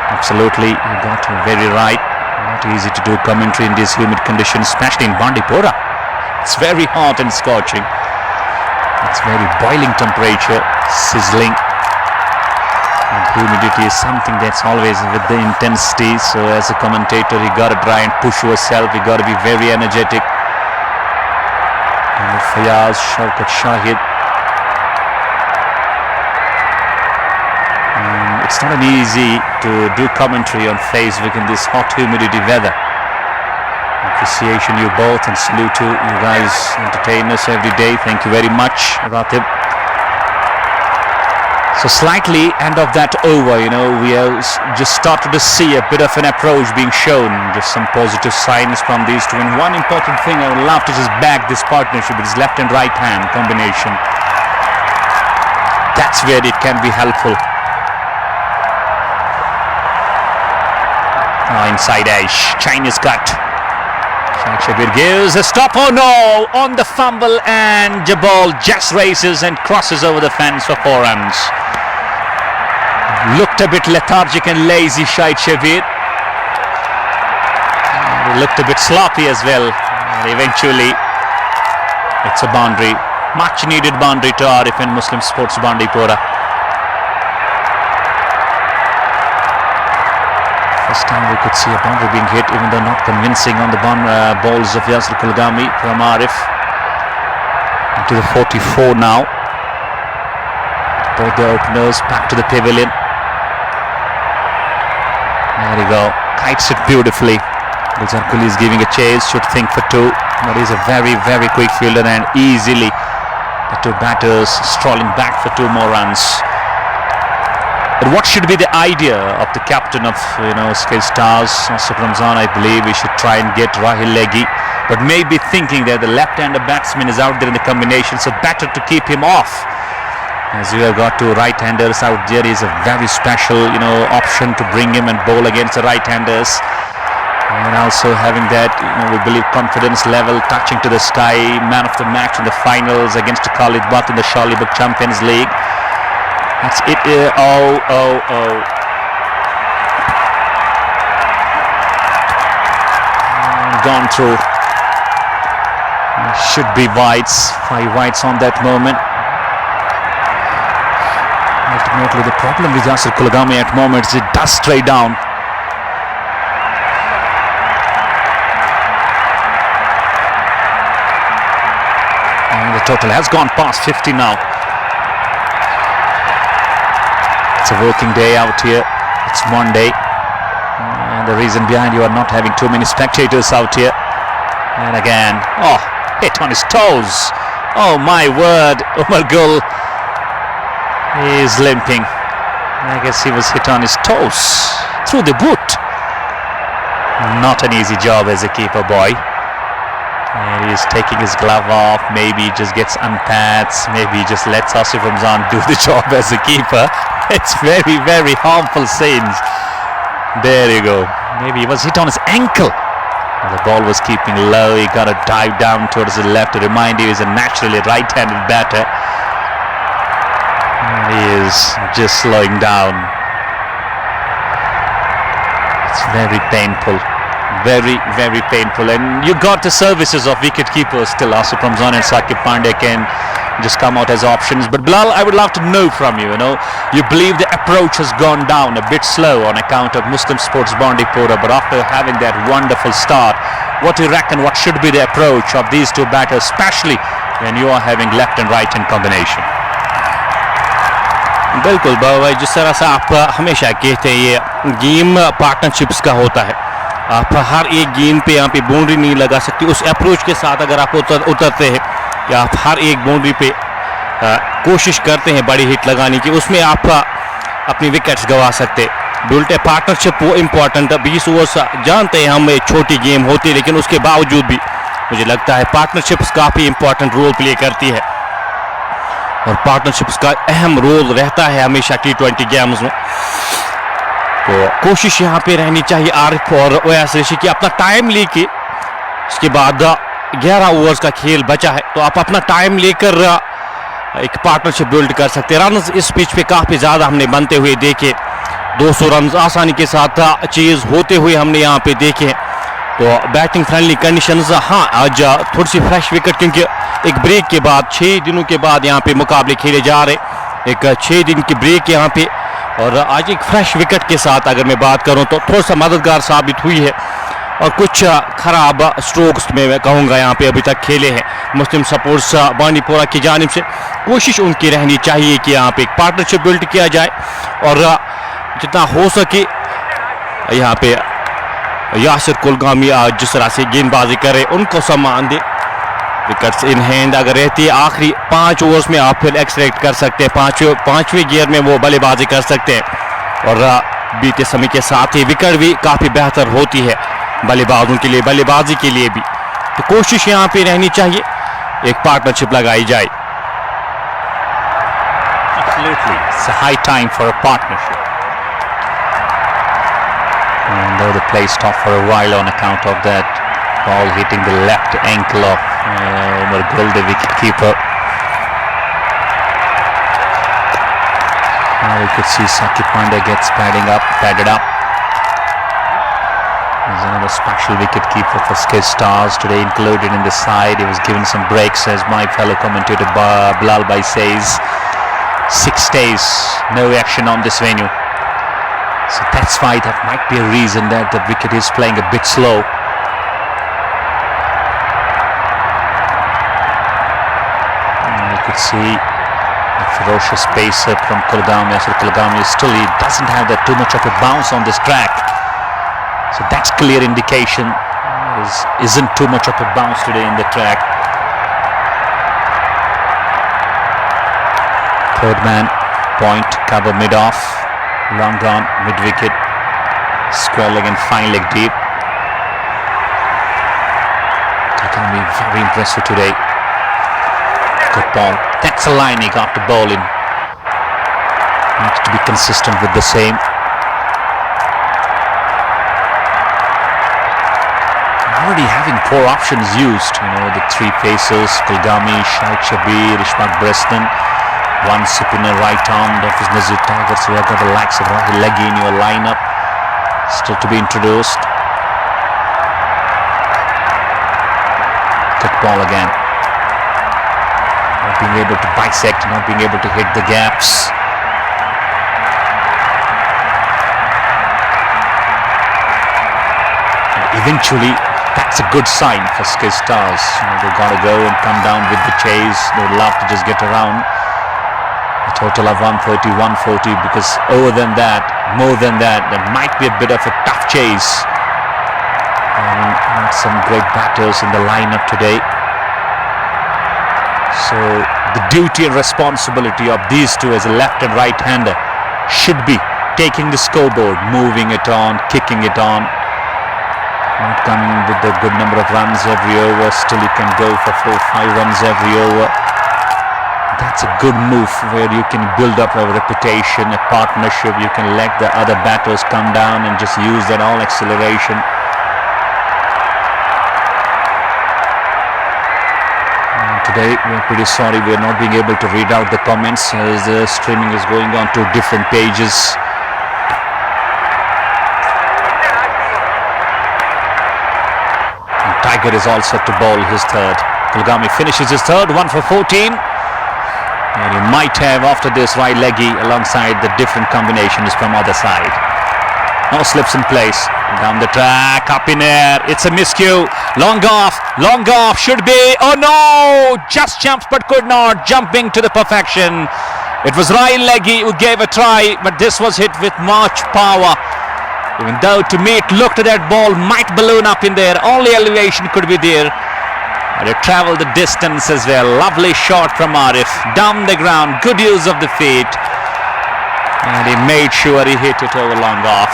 Absolutely, you got it very right. Not easy to do commentary in these humid conditions, especially in Bandipora. It's very hot and scorching. It's very boiling temperature, sizzling. And humidity is something that's always with the intensity. So as a commentator, you got to try and push yourself. You got to be very energetic. And Fayaz, Shaukat Shahid. It's not easy to do commentary on Facebook in this hot humidity weather. Appreciation you both and salute to you guys, entertain us every day. Thank you very much, Ratib. So slightly end of that over, we have just started to see a bit of an approach being shown. Just some positive signs from these two. And one important thing, I would love to just back this partnership with this left and right hand combination. That's where it can be helpful. Inside edge, Chinese cut. Shabir gives a stop. Oh no! On the fumble, and the ball just races and crosses over the fence for 4 runs. Looked a bit lethargic and lazy, Shahid Shabir. Looked a bit sloppy as well. And eventually, it's a boundary, much needed boundary to Arif and Muslim Sports Bandipora. First time we could see a boundary being hit, even though not convincing on the balls of Yasir Kulgami from Arif. Into the 44 now. Both the openers back to the pavilion. There we go. Kites it beautifully. Gulzar Kuli is giving a chase, should think for 2. But he's a very, very quick fielder, and easily the 2 batters strolling back for 2 more runs. But what should be the idea of the captain of Skill Stars, Asif Ramzan? I believe we should try and get Rahil Leggy, but maybe thinking that the left-hander batsman is out there in the combination, so better to keep him off. As you have got 2 right-handers out there, is a very special option to bring him and bowl against the right-handers. And also having that, we believe confidence level touching to the sky. Man of the match in the finals against Khalid Butt in the Shalibuk Champions League. That's it. Oh. Gone through. Should be wides. 5 wides on that moment. Ultimately, the problem with Yasir Kulgami at moments, it does stray down. And the total has gone past 50 now. It's a working day out here. It's Monday, and the reason behind you are not having too many spectators out here. And again, hit on his toes. Oh my word, Umar Gul is limping. I guess he was hit on his toes through the boot. Not an easy job as a keeper boy. And he's taking his glove off. Maybe he just gets unpads. Maybe he just lets Asif Ramzan do the job as a keeper. It's very, very harmful scenes. There you go. Maybe he was hit on his ankle. The ball was keeping low. He got to dive down towards the left to remind you he's a naturally right-handed batter. And he is just slowing down. It's very painful. Very, very painful. And you got the services of wicket keepers still. Asif Ramzan and Saqib Pandey can just come out as options. But Bilal, I would love to know from you, you believe the approach has gone down a bit slow on account of Muslim Sports Bandipora, but after having that wonderful start, what do you reckon, what should be the approach of these 2 batters, especially when you are having left and right in combination? बिल्कुल भाई, जिस तरह से आप हमेशा कहते हैं ये गेम पार्टनरशिप्स का होता है, आप हर एक गेंद पे यहाँ पे बाउंड्री नहीं लगा सकते। उस अप्रोच के साथ अगर आप उतरते हैं या आप हर एक बाउंड्री पे कोशिश करते हैं बड़ी हिट लगाने की, उसमें आप अपनी विकेट्स गंवा सकते। उल्टे पार्टनरशिप वो इम्पोर्टेंट है। 20 ओवर्स जानते हैं हम, एक छोटी गेम होती है, लेकिन उसके बावजूद भी मुझे लगता है पार्टनरशिप्स काफ़ी इम्पोर्टेंट रोल प्ले करती है। और पार्टनरशिप्स का अहम रोल रहता है हमेशा T20 गेम्स में। तो कोशिश यहाँ पे रहनी चाहिए आरिफ और ओवैस ऋषि की अपना टाइम लेके। इसके बाद 11 ओवर्स का खेल बचा है, तो आप अपना टाइम लेकर एक पार्टनरशिप बिल्ड कर सकते हैं। रन इस पिच पे काफ़ी ज़्यादा हमने बनते हुए देखे, 200 रन आसानी के साथ चेज होते हुए हमने यहाँ पे देखे। तो बैटिंग फ्रेंडली कंडीशंस, हाँ आज थोड़ी सी फ्रेश विकेट, क्योंकि एक ब्रेक के बाद 6 दिनों के बाद यहाँ पे मुकाबले खेले जा रहे, एक 6 दिन की ब्रेक यहाँ पे, और आज एक फ्रेश विकेट के साथ अगर मैं बात करूँ तो थोड़ा सा मददगार साबित हुई है। और कुछ खराब स्ट्रोक्स में मैं कहूँगा यहाँ पे अभी तक खेले हैं मुस्लिम सपोर्ट्स बांडीपोरा की जानिब से। कोशिश उनकी रहनी चाहिए कि यहाँ पे एक पार्टनरशिप बिल्ड किया जाए और जितना हो सके यहाँ पे यासिर कुलगामी आज जिस तरह से गेंदबाजी करे उनको सम्मान दे। विकेट्स इन हैंड अगर रहती है आखिरी 5 ओवर्स में आप फिर एक्सट्रैक्ट कर सकते हैं, पांचवें गियर में वो बल्लेबाजी कर सकते हैं और बीते समय के साथ ही विकेट भी काफ़ी बेहतर होती है बल्लेबाजों के लिए, बल्लेबाजी के लिए भी। तो कोशिश यहाँ पे रहनी चाहिए एक पार्टनरशिप लगाई जाए। Absolutely, it's a high time for a partnership. And though the play stopped for a while on account of that ball hitting the left ankle of Umar Gul, the wicketkeeper. Now we could see Saki Pandey gets padded up. He's another special wicketkeeper for Skid Stars today, included in the side. He was given some breaks, as my fellow commentator Bilal Bhai says. 6 days, no action on this venue. So that's why that might be a reason that the wicket is playing a bit slow. And you could see a ferocious pacer from Kulgami. So Kulgami still, he doesn't have that too much of a bounce on this track. So that's clear indication there isn't too much of a bounce today in the track. Third man, point, cover mid-off. Long on, mid-wicket, square leg and fine leg deep. That can be very impressive today. Good ball. That's a line he got the ball in. Needs to be consistent with the same. Already having 4 options used. You know, the 3 pacers, Kulgami, Shaikh Shabir, Ishmaq Breston. One spinner right arm, that is Nazir Tiger. So you have got the likes of Rahil Leggy in your lineup, still to be introduced. Good ball again. Not being able to bisect, not being able to hit the gaps. And eventually, that's a good sign for Skid Stars. You know, they've got to go and come down with the chase. They would love to just get around. A total of 130, 140, because more than that, there might be a bit of a tough chase. And not some great batters in the lineup today. So the duty and responsibility of these two as a left and right hander should be taking the scoreboard, moving it on, kicking it on. Not coming with a good number of runs every over. Still you can go for 4 or 5 runs every over. That's a good move where you can build up a reputation, a partnership. You can let the other batters come down and just use that all acceleration. And today we are pretty sorry we are not being able to read out the comments as the streaming is going on to different pages. And Tiger is all set to bowl his third. Kulgami finishes his third, 1 for 14. And he might have after this right leggy alongside the different combinations from other side. No slips in place. Down the track, up in air. It's a miscue. Long off, should be. Oh no! Just jumps but could not. Jumping to the perfection. It was Ryan Leggy who gave a try, but this was hit with much power. Even though to me it looked at that ball might balloon up in there. Only elevation could be there. But it travelled the distance as well. Lovely shot from Arif. Down the ground. Good use of the feet. And he made sure he hit it over long off.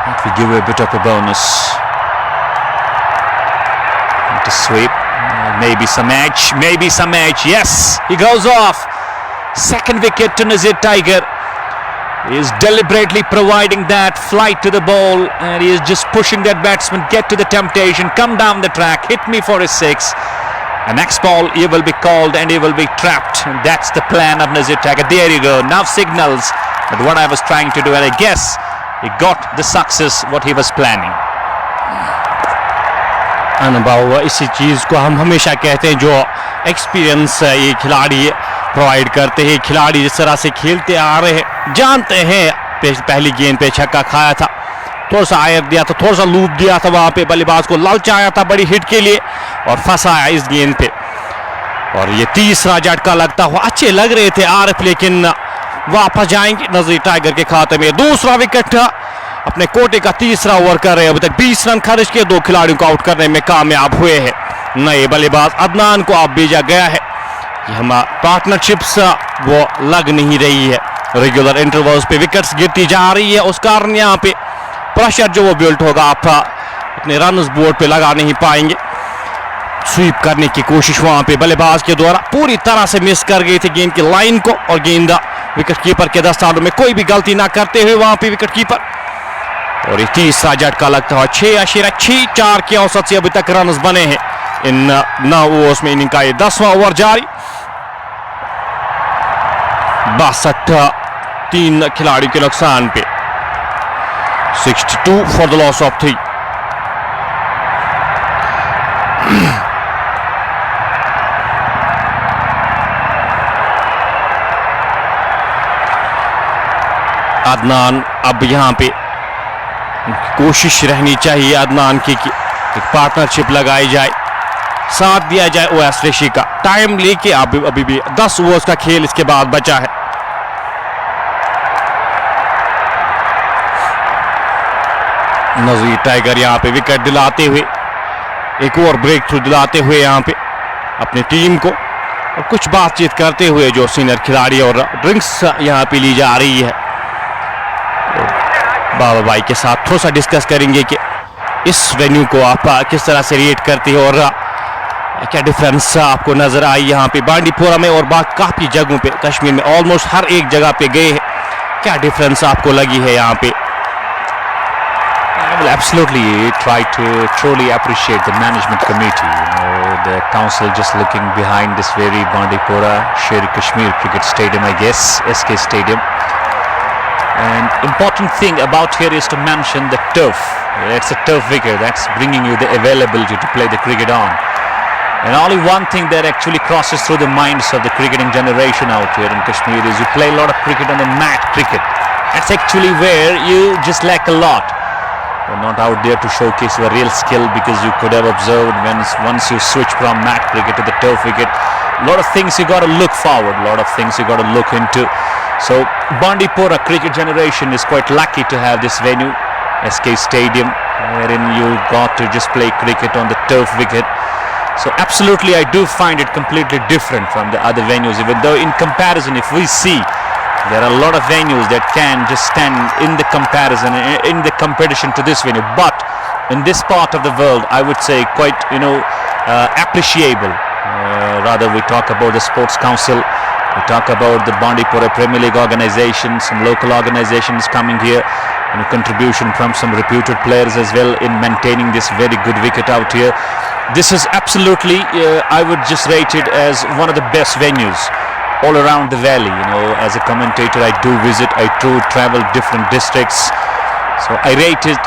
That will give you a bit of a bonus. And to sweep. Maybe some edge. Yes, he goes off. Second wicket to Nazir Tiger. He is deliberately providing that flight to the ball, and he is just pushing that batsman, get to the temptation, come down the track, hit me for a six. The next ball he will be called and he will be trapped, and that's the plan of Nazir Tiger. There you go, now signals that what I was trying to do, and I guess he got the success what he was planning. अनुभव इसी चीज़ को हम हमेशा कहते हैं, जो experience ये खिलाड़ी प्रोवाइड करते हैं. खिलाड़ी जिस तरह से खेलते आ रहे हैं, जानते हैं पहली गेंद पे छक्का खाया था, थोड़ा सा आयर दिया था, थोड़ा सा लूप दिया था, वहाँ पे बल्लेबाज को ललचाया था बड़ी हिट के लिए और फंसाया इस गेंद पे. और ये तीसरा झटका लगता हुआ अच्छे लग रहे थे आरिफ, लेकिन वापस जाएंगे नज़ीर टाइगर के खाते में. दूसरा विकेट अपने कोटे का तीसरा ओवर कर रहे हैं. अभी तक 20 रन खर्च के 2 खिलाड़ियों को आउट करने में कामयाब हुए हैं. नए बल्लेबाज अदनान को अब भेजा गया है. ये हमारा पार्टनरशिप्स वो लग नहीं रही है, रेगुलर इंटरवल्स पे विकेट्स गिरती जा रही है. उस कारण यहाँ पे प्रेशर जो वो बिल्ड होगा, आप अपने रन्स बोर्ड पे लगा नहीं पाएंगे. स्वीप करने की कोशिश वहां पे बल्लेबाज के द्वारा पूरी तरह से मिस कर गई थी गेंद की लाइन को, और गेंद विकेट कीपर के दस्तानों में कोई भी गलती ना करते हुए वहां पे विकेट कीपर. और ये तीसरा झटका लगता है. 6.64 के औसत से अभी तक रन बने हैं इन 9 ओवर्स में. इनिंग का ये 10वां ओवर जारी. 62 3 खिलाड़ी के नुकसान पे. 62 for the loss of 3. Adnan अब यहां पे कोशिश रहनी चाहिए अदनान की कि एक पार्टनरशिप लगाई जाए, साथ दिया जाए ओएस ऋषि का. टाइम लेके अभी भी 10 ओवर्स का खेल इसके बाद बचा है. नज़ीर टाइगर यहाँ पे विकेट दिलाते हुए, एक और ब्रेक थ्रू दिलाते हुए यहाँ पे अपनी टीम को, और कुछ बातचीत करते हुए जो सीनियर खिलाड़ी और ड्रिंक्स यहाँ पे ली जा रही है. बाबा भाई के साथ थोड़ा सा डिस्कस करेंगे कि इस वेन्यू को आप किस तरह से रेट करते हो और क्या डिफरेंस आपको नजर आई यहाँ पे बांडीपोरा में और बाकी काफ़ी जगहों पे कश्मीर में. ऑलमोस्ट हर एक जगह पे गए हैं, क्या डिफरेंस आपको लगी है यहाँ पे? Well, absolutely. Try to truly appreciate the management committee. The council just looking behind this very Bandipora, Sher Kashmir Cricket Stadium, I guess, SK Stadium. And important thing about here is to mention the turf. It's a turf wicket that's bringing you the availability to play the cricket on. And only one thing that actually crosses through the minds of the cricketing generation out here in Kashmir is you play a lot of cricket on the mat cricket. That's actually where you just lack a lot. You're not out there to showcase your real skill, because you could have observed once you switch from mat cricket to the turf wicket, a lot of things you got to look forward, a lot of things you got to look into. So Bandipora cricket generation is quite lucky to have this venue, SK Stadium, wherein you got to just play cricket on the turf wicket. So absolutely I do find it completely different from the other venues, even though in comparison, if we see, there are a lot of venues that can just stand in the comparison, in the competition to this venue. But in this part of the world, I would say quite, appreciable. Rather, we talk about the Sports Council, we talk about the Bandipora Premier League organization, some local organizations coming here, and a contribution from some reputed players as well in maintaining this very good wicket out here. This is absolutely, I would just rate it as one of the best venues all around the valley. As a commentator, I do visit, I do travel different districts, so I rate it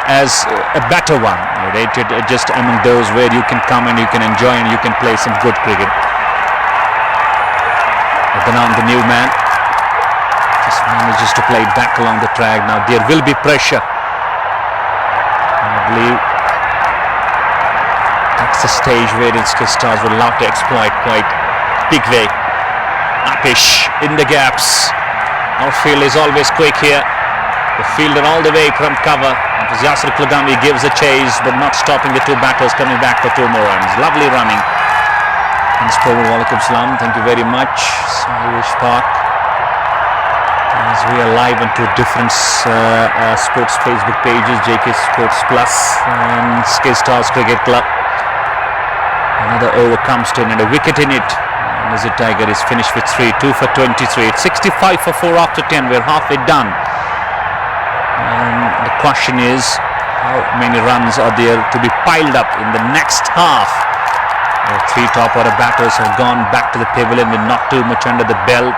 as a better one. I rate it just among those where you can come and you can enjoy and you can play some good cricket. Adnan, the new man, just manages to play it back along the track. Now there will be pressure. I believe that's the stage where the Stars will love to exploit quite big way. Upish in the gaps. Outfield is always quick here. The fielder all the way from cover. Yasir Klugami gives a chase, but not stopping the two batters, coming back for 2 more runs. Lovely running. And Walaikum Salam. Thank you very much. Irish Park. As we are live on 2 different sports Facebook pages, JK Sports Plus and SK Stars Cricket Club. Another over comes to an end, a wicket in it. Nazir Tiger is finished with 3, 2 for 23. It's 65 for 4 after 10. We're halfway done. And the question is, how many runs are there to be piled up in the next half? The 3 top order batters have gone back to the pavilion with not too much under the belt.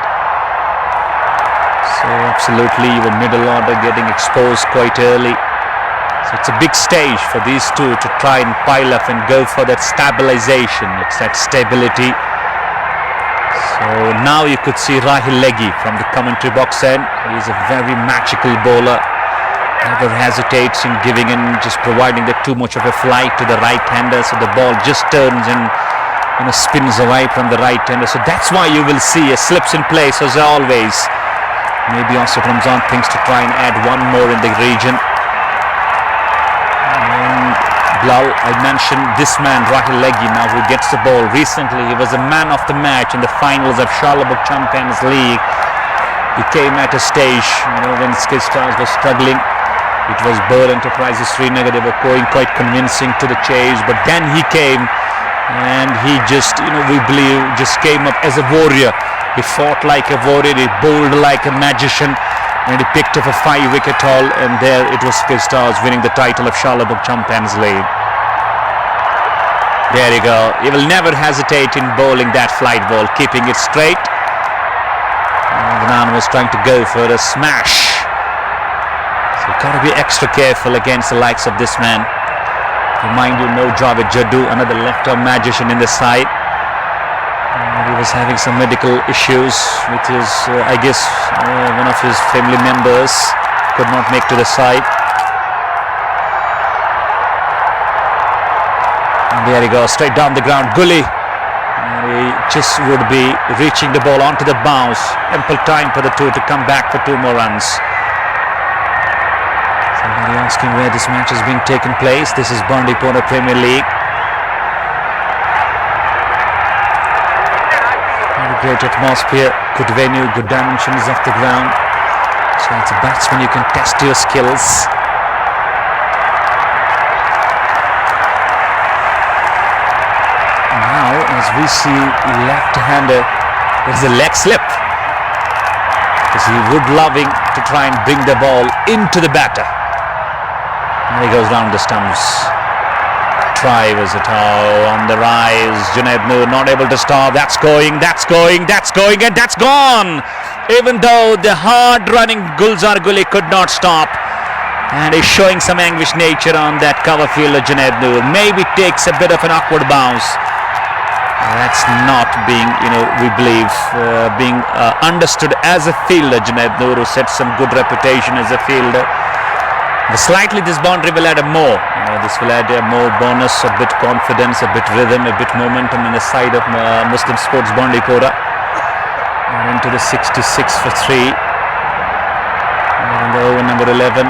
So absolutely your middle order getting exposed quite early. So it's a big stage for these two to try and pile up and go for that stabilization. It's that stability. So now you could see Rahil Leggy from the commentary box end. He's a very magical bowler. Never hesitates in giving in, just providing that too much of a flight to the right-hander, so the ball just turns and spins away from the right-hander. So that's why you will see a slips in place as always. Maybe also Ramzan thinks to try and add one more in the region. Blal, I mentioned this man Rahil Leggy now, who gets the ball. Recently he was a man of the match in the finals of Shalabuk Champions League. He came at a stage, when Skill Stars was struggling. It was Burr Enterprises Srinagar, they were going quite convincing to the chase, but then he came and he just, we believe, just came up as a warrior. He fought like a warrior, he bowled like a magician, and he picked up a 5-wicket haul, and there it was Skill Stars winning the title of Shalabuk Champions League. There you go. He will never hesitate in bowling that flight ball, keeping it straight. Vanan was trying to go for a smash. So got to be extra careful against the likes of this man. Remind you, no Dravid Jaddu, another left-arm magician in the side. He was having some medical issues with his, I guess, one of his family members could not make to the side. And there he goes, straight down the ground. Gully. He just would be reaching the ball onto the bounce. Ample time for the two to come back for 2 more runs. Somebody asking where this match is being taken place. This is Bandipora Premier League. Great atmosphere, good venue, good dimensions of the ground. So as a batsman you can test your skills. Now as we see left-hander, there's a leg slip. Because he would loving to try and bring the ball into the batter. And he goes round the stumps. Try was it on the rise. Junaid Noor not able to stop. That's going, and that's gone. Even though the hard running Gulzar Gully could not stop, and is showing some anguish nature on that cover fielder Junaid Noor. Maybe takes a bit of an awkward bounce. That's not being, we believe, being understood as a fielder. Junaid Noor, who set some good reputation as a fielder. But slightly this boundary will add a more. This will add a more bonus, a bit confidence, a bit rhythm, a bit momentum in the side of Muslim Sports Bandipora. And into the 66 for 3. And the over number 11.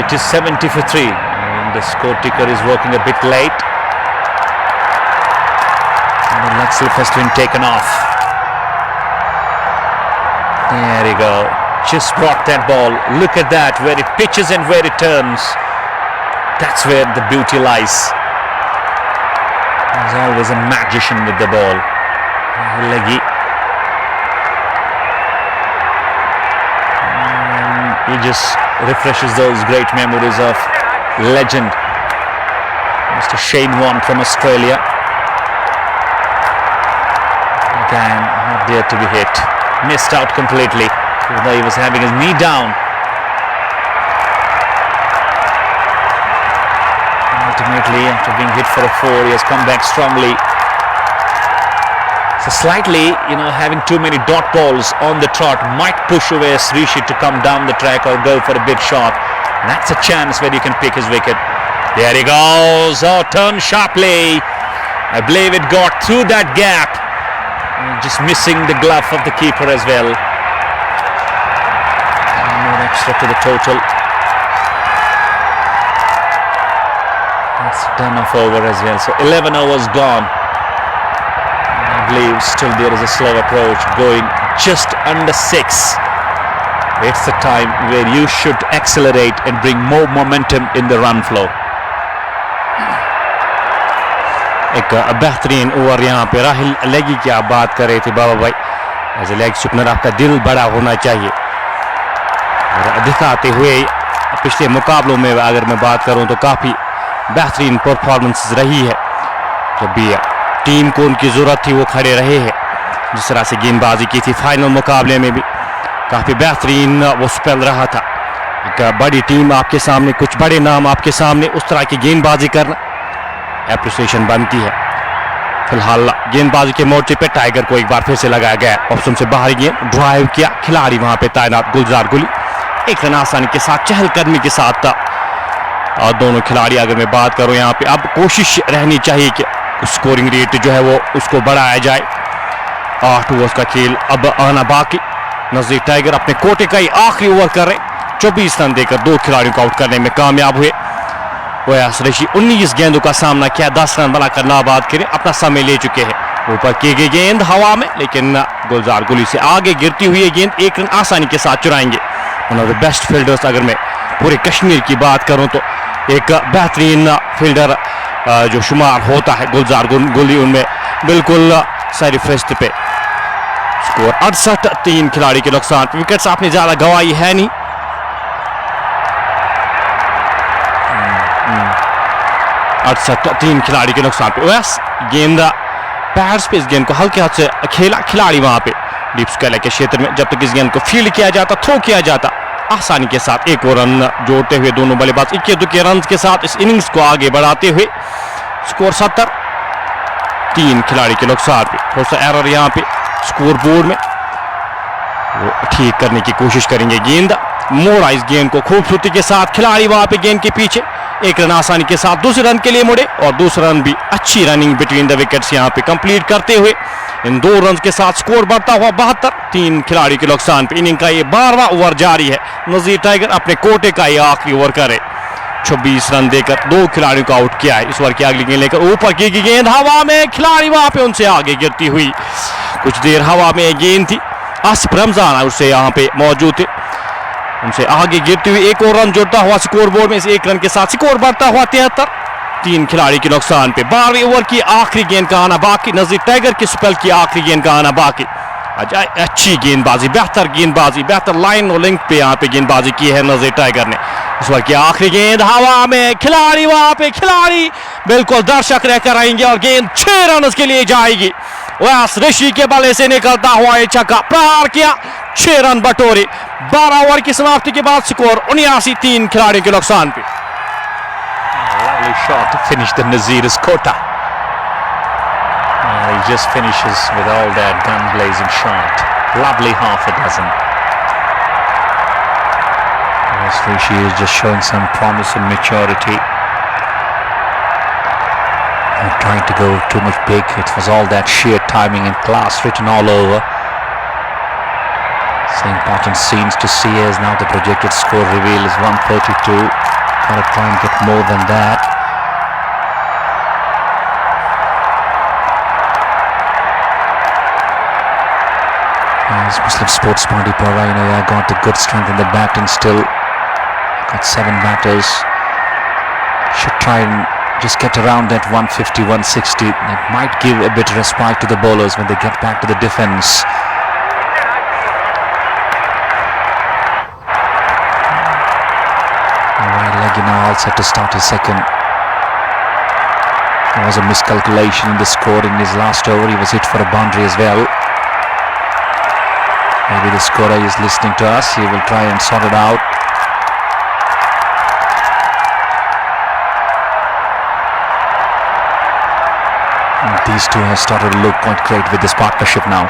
It is 70 for 3. And the score ticker is working a bit late. And the leg slip has been taken off. There you go. Just brought that ball. Look at that, where it pitches and where it turns. That's where the beauty lies. There's always a magician with the ball. Leggy. He just refreshes those great memories of legend Mr. Shane Warne from Australia. Again, not there to be hit. Missed out completely. Although he was having his knee down. Ultimately, after being hit for a 4, he has come back strongly. So slightly, having too many dot balls on the trot might push away Rishi to come down the track or go for a big shot. That's a chance where you can pick his wicket. There he goes. Oh, turn sharply. I believe it got through that gap. Just missing the glove of the keeper as well. Extra to the total. That's done off over as well. So 11 overs gone. I believe still there is a slow approach going just under 6. It's the time where you should accelerate and bring more momentum in the run flow. एक बेहतरीन over यहाँ पे राहिल लेगी की आप बात कर रहे थे बाबा भाई। एज ए लेग स्पिनर आपका दिल बड़ा होना चाहिए और दिखाते हुए पिछले मुकाबलों में अगर मैं बात करूं तो काफ़ी बेहतरीन परफॉर्मेंस रही है। जब भी टीम को उनकी ज़रूरत थी वो खड़े रहे हैं। जिस तरह से गेंदबाजी की थी फाइनल मुकाबले में भी काफ़ी बेहतरीन वो स्पेल रहा था। एक बड़ी टीम आपके सामने, कुछ बड़े नाम आपके सामने, उस तरह की गेंदबाजी करना एप्रिसिएशन बनती है। फिलहाल गेंदबाजी के मोर्चे पे टाइगर को एक बार फिर से लगाया गया, ऑप्शन से बाहर गेंद ड्राइव किया, खिलाड़ी वहां पे तैनात गुलजार गुली एक रन आसानी के साथ चहलकदमी के साथ था। और दोनों खिलाड़ी अगर मैं बात करूं यहाँ पे अब कोशिश रहनी चाहिए कि स्कोरिंग रेट जो है वो उसको बढ़ाया जाए। 8 ओवर्स का खेल अब आना बाकी। नजदीक टाइगर अपने कोटे का ही आखिरी ओवर कर रहे, 24 रन देकर 2 खिलाड़ियों को आउट करने में कामयाब हुए। वयास ऋषि 19 गेंदों का सामना किया, 10 रन बनाकर नाबाद करें, अपना समय ले चुके हैं। ऊपर की गई गेंद हवा में, लेकिन गुलजार गुली से आगे गिरती हुई गेंद 1 रन आसानी के साथ चुराएंगे। One of the best fielders अगर मैं पूरे कश्मीर की बात करूं तो एक बेहतरीन फील्डर जो शुमार होता है गुलजार गुली, उनमें बिल्कुल सारी फहरिस्त पे। स्कोर 68, 3 खिलाड़ी के नुकसान। विकेट्स आपने ज्यादा गंवाई है नहीं। 68, 3 खिलाड़ी के नुकसान पे। बस गेंद पैड्स पे इस गेंद को हल्के हाथ से खेला खिलाड़ी वहां पे डीप स्क्वायर के क्षेत्र में। जब तक इस गेंद को फील्ड किया जाता, थ्रो किया जाता, आसानी के साथ एक और रन जोड़ते हुए दोनों बल्लेबाज 21 रन के साथ इस इनिंग्स को आगे बढ़ाते हुए स्कोर 70, 3 खिलाड़ी के नुकसान पे। थोड़ा सा एरर यहाँ पे स्कोर बोर्ड में, वो ठीक करने की कोशिश करेंगे। गेंद मोड़ा इस गेंद को खूबसूरती के साथ, खिलाड़ी वहां पे गेंद के पीछे, 1 रन आसानी के साथ दूसरे रन के लिए मुड़े और दूसरा रन भी अच्छी रनिंग बिटवीन द विकेट्स यहाँ पे कंप्लीट करते हुए इन 2 रन के साथ स्कोर बढ़ता हुआ 72, 3 खिलाड़ी के नुकसान पे। इनिंग का ये 12वां ओवर जारी है। नजीर टाइगर अपने कोटे का ये आखिरी ओवर करे, 26 रन देकर 2 खिलाड़ियों को आउट किया है। इस ओवर की अगली गेंद लेकर ऊपर की गेंद हवा में, खिलाड़ी वहां पे उनसे आगे गिरती हुई, कुछ देर हवा में गेंद थी। आसिफ रमजान उससे यहाँ पे मौजूद थे, उनसे आगे गिरती हुई 1 और रन जुड़ता हुआ स्कोर बोर्ड में। इस 1 रन के साथ स्कोर बढ़ता हुआ 73, 3 खिलाड़ी के नुकसान पे। 12वें ओवर की आखिरी गेंद का आना बाकी, नजीर टाइगर की स्पेल की आखिरी गेंद का आना बाकी। अच्छी गेंदबाजी, बेहतर गेंदबाजी, बेहतर लाइन और लिंक पे यहाँ पे गेंदबाजी की है नजीर टाइगर ने। इस ओवर की आखिरी गेंद हवा में, खिलाड़ी वहां पे, खिलाड़ी बिल्कुल दर्शक रहकर आएंगे और गेंद 6 रन के लिए जाएगी। वयास ऋषि के बल्ले से निकलता हुआ ये छक्का, प्रहार किया, 6 रन बटोरे। 12 ओवर की समाप्ति के बाद स्कोर 79, 3 खिलाड़ी के नुकसान पे। Lovely shot to finish the Nazir's quota. He just finishes with all that gun blazing shot. Lovely half a dozen. Yes, Rishi is just showing some promise and maturity. Not trying to go too much big. It was all that sheer timing and class written all over. So important scenes to see as now the projected score reveal is 132. Gotta try and get more than that. As Muslim Sports Bandipora, I got the good strength in the batting still. Got 7 batters. Should try and just get around that 150, 160. That might give a bit of respite to the bowlers when they get back to the defence. Alright, Leggy now all set to start his second. There was a miscalculation in the score in his last over. He was hit for a boundary as well. Maybe the scorer is listening to us. He will try and sort it out. And these two have started to look quite great with this partnership now.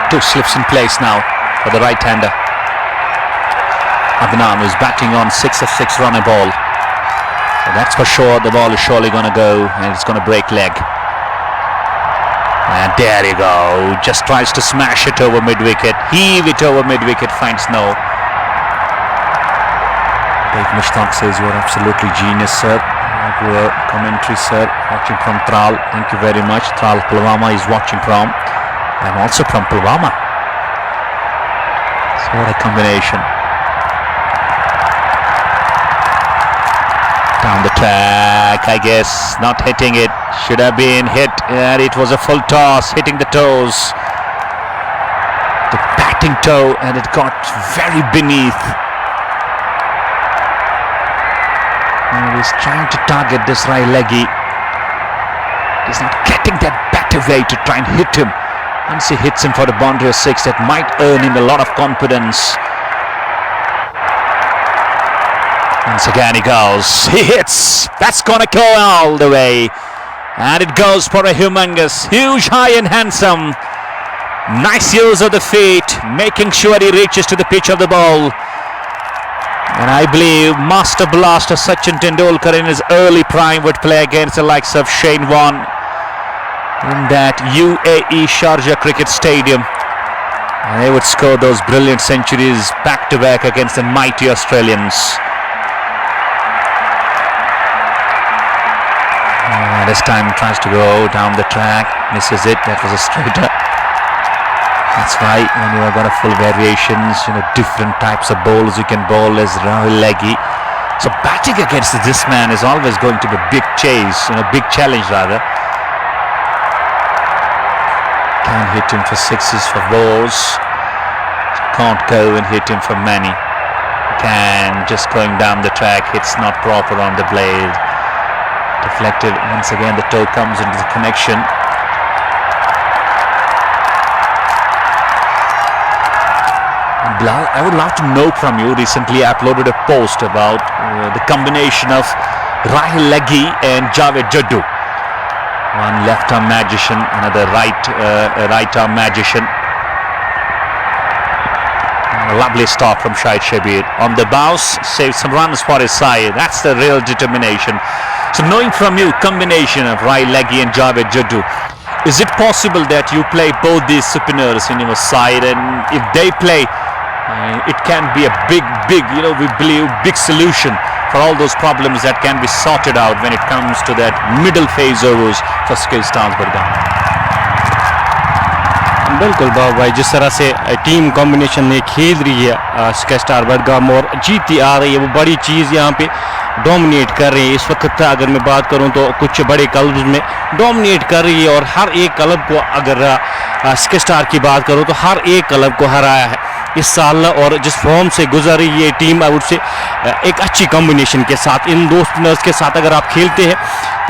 Two slips in place now for the right-hander. Adnan, who's batting on 6 of 6 run a ball. So that's for sure. The ball is surely going to go and it's going to break leg. And there you go. Just tries to smash it over mid-wicket. Heave it over mid-wicket. Finds no. Dave Mushtaq says you are absolutely genius, sir. Commentary, sir. Watching from Tral. Thank you very much. Tral Pulwama is watching from. I'm also from Pulwama. So what a combination. attack, I guess. Not hitting it. Should have been hit. And it was a full toss, hitting the toes. The batting toe, and it got very beneath. And he's trying to target this right leggy. He's not getting that bat away to try and hit him. Once he hits him for the boundary of 6, that might earn him a lot of confidence. Once again he goes, he hits, that's gonna go all the way, and it goes for a humongous, huge, high and handsome. Nice use of the feet, making sure he reaches to the pitch of the ball. And I believe Master Blaster Sachin Tendulkar in his early prime would play against the likes of Shane Warne in that UAE Sharjah Cricket Stadium. And they would score those brilliant centuries back to back against the mighty Australians. This time tries to go down the track, misses it. That was a straighter. That's right, when you have got a full variations, different types of bowls you can bowl as Rahul Leggy. So batting against this man is always going to be a big chase, big challenge rather. Can hit him for sixes for balls. Can't go and hit him for many. Can just going down the track, it's not proper on the blade. Deflected once again, the toe comes into the connection. And Bilal, I would love to know from you. Recently I uploaded a post about the combination of Rahul Leggy and Javed Jaddu. One left arm magician, another right arm magician. A lovely stop from Shahid Shabir on the bounce, saved some runs for his side. That's the real determination. So knowing from you, combination of Rahul Leggy and Javed Jaddu, is it possible that you play both these spinners in your side, and if they play, it can be a big, we believe, big solution for all those problems that can be sorted out when it comes to that middle phase overs for Skill Stars Budgam. बिल्कुल बाबू भाई, जिस तरह से team combination में खेल रही है sky star Budgam और जीती आ रही है, वो बड़ी चीज़ यहाँ पे डोमिनेट कर रही है इस वक्त। अगर मैं बात करूँ तो कुछ बड़े क्लब्स में डोमिनेट कर रही है, और हर एक क्लब को, अगर स्काई स्टार की बात करूँ तो हर एक क्लब को हराया है इस साल। और जिस फॉर्म से गुजर रही है टीम, आई वुड से एक अच्छी कॉम्बिनेशन के साथ, इन दो स्पिनर्स के साथ अगर आप खेलते हैं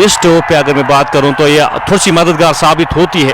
इस टॉप पे, अगर मैं बात करूं तो ये थोड़ी सी मददगार साबित होती है।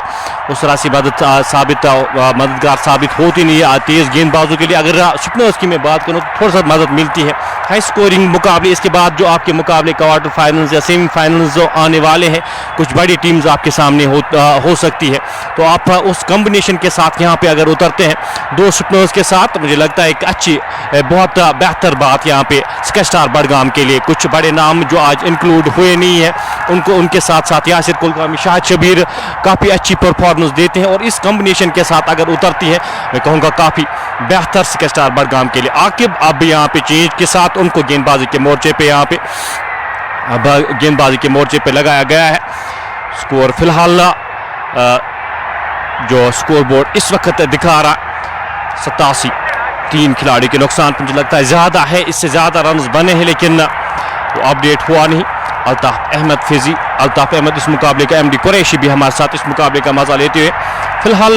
उस तरह से मददगार साबित होती नहीं है तेज़ गेंदबाजों के लिए। अगर स्पिनर्स की मैं बात करूं तो थोड़ा सा मदद मिलती है। हाई स्कोरिंग मुकाबले, इसके बाद जो आपके मुकाबले क्वार्टर फाइनल्स या सेमीफाइनल्स जो आने वाले हैं, कुछ बड़ी टीम्स आपके सामने हो सकती है, तो आप उस कॉम्बिनेशन के साथ यहाँ पे अगर उतरते हैं दो स्पिनर्स के साथ, मुझे लगता है एक अच्छी, बहुत बेहतर बात यहाँ पे स्काई स्टार बडगाम के लिए। कुछ बड़े नाम जो आज इंक्लूड हुए नहीं है, उनके साथ साथ यासिर कुलगामी, शाहिद शबीर काफ़ी अच्छी परफॉर्मेंस देते हैं, और इस कॉम्बिनेशन के साथ अगर उतरती है, मैं कहूँगा काफ़ी बेहतर स्काई स्टार बडगाम के लिए। आकिब अब यहाँ पे चेंज के साथ उनको गेंदबाजी के मोर्चे पे लगाया गया है। स्कोर फिलहाल जो स्कोर बोर्ड इस वक्त दिखा रहा 87, 3 खिलाड़ी के नुकसान मुझे लगता है ज़्यादा है, इससे ज़्यादा रन्स बने हैं, लेकिन वो अपडेट हुआ नहीं। अल्ताफ अहमद इस मुकाबले का, एमडी कुरैशी भी हमारे साथ इस मुकाबले का मजा लेते हुए। फिलहाल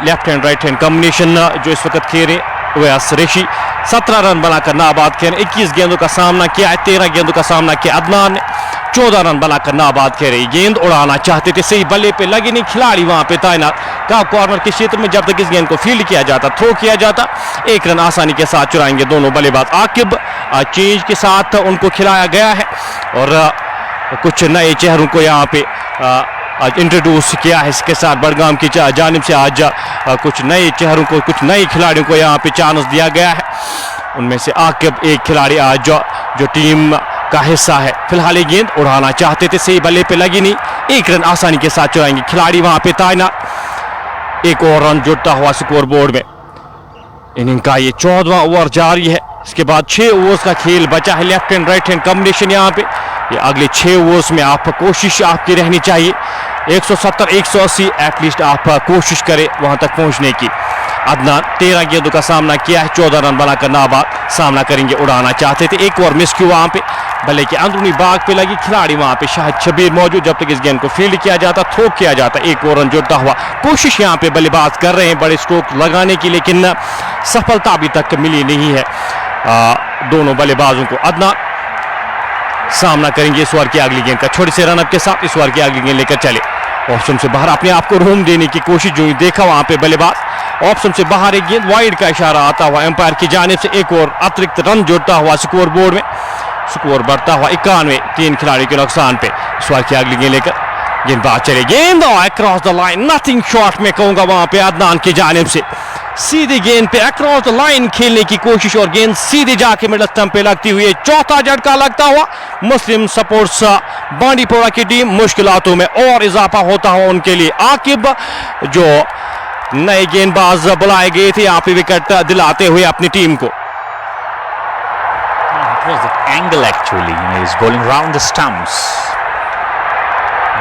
left hand right hand combination जो इस वक्त खेल उवैस रेशी 17 रन बनाकर नाबाद खेल, 21 गेंदों का सामना किया है, 13 गेंदों का सामना किया। अदनान ने 14 रन बनाकर नाबाद खेल रही, गेंद उड़ाना चाहते थे, सही बल्ले पे लगे नहीं, खिलाड़ी वहां पे तैनात का कॉर्नर के क्षेत्र में। जब तक इस गेंद को फील्ड किया जाता, थ्रो किया जाता, 1 रन आसानी के साथ चुराएंगे दोनों बल्लेबाज। आकिब चेंज के साथ उनको खिलाया गया है, और कुछ नए चेहरों को यहाँ पे आज इंट्रोड्यूस किया है इसके साथ बडगाम की जानिब से। आज कुछ नए चेहरों को, कुछ नए खिलाड़ियों को यहाँ पे चांस दिया गया है। उनमें से आकिब एक खिलाड़ी आज जो टीम का हिस्सा है। फिलहाल ये गेंद उड़ाना चाहते थे, सही बल्ले पे लगी नहीं, 1 रन आसानी के साथ चुराएंगे, खिलाड़ी वहां पे तैनात। एक और रन जुड़ता हुआ स्कोर बोर्ड में। इनिंग का ये 14वां ओवर जारी है, इसके बाद 6 ओवर्स का खेल बचा है। Left hand right hand combination यहाँ पे, ये अगले 6 ओवर्स में आप कोशिश आपकी रहनी चाहिए 170 180 एटलीस्ट आप कोशिश करें वहां तक पहुंचने की। अदनान 13 गेंदों का सामना किया है, 14 रन बनाकर नाबाद सामना करेंगे, उड़ाना चाहते थे, एक और मिस की वहां पे बल्ले के अंदरूनी बाग पे लगी, खिलाड़ी वहां पे शाहिद शबीर मौजूद, जब तक इस गेंद को फील्ड किया जाता, थ्रो किया जाता। एक और रन जुड़ता हुआ, कोशिश यहाँ पे बल्लेबाज कर रहे हैं बड़े स्ट्रोक लगाने की, लेकिन सफलता अभी तक मिली नहीं है। दोनों बल्लेबाजों को अदना सामना करेंगे इस ओवर की अगली गेंद का, छोटे से रनअप के साथ इस ओवर की अगली गेंद लेकर चले। ऑप्शन से बाहर अपने आप को रोम देने की कोशिश, जो देखा वहां पे बल्लेबाज ऑप्शन से बाहर, एक गेंद वाइड का इशारा आता हुआ एम्पायर की जानिब से, एक और अतिरिक्त रन जुड़ता हुआ स्कोर बोर्ड में, स्कोर बढ़ता हुआ 91, 3 खिलाड़ी के नुकसान पे। इस ओवर की अगली गेंद लेकर गेंदबाज चले, गेंद across the line, nothing shot में कहूंगा वहां पे अदनान की जानिब से, सीधी गेंद पे अक्रॉस द लाइन खेलने की कोशिश और गेंद सीधे जाके मिडल स्टंप पे लगती हुई, चौथा झटका लगता हुआ मुस्लिम सपोर्ट्स बांडीपोरा की टीम मुश्किलातों में और इजाफा होता हुआ उनके लिए। आकिब जो नए गेंदबाज बुलाए गए थे यहाँ पे विकेट दिलाते हुए अपनी टीम को। It was the angle actually, he's bowling round the stumps.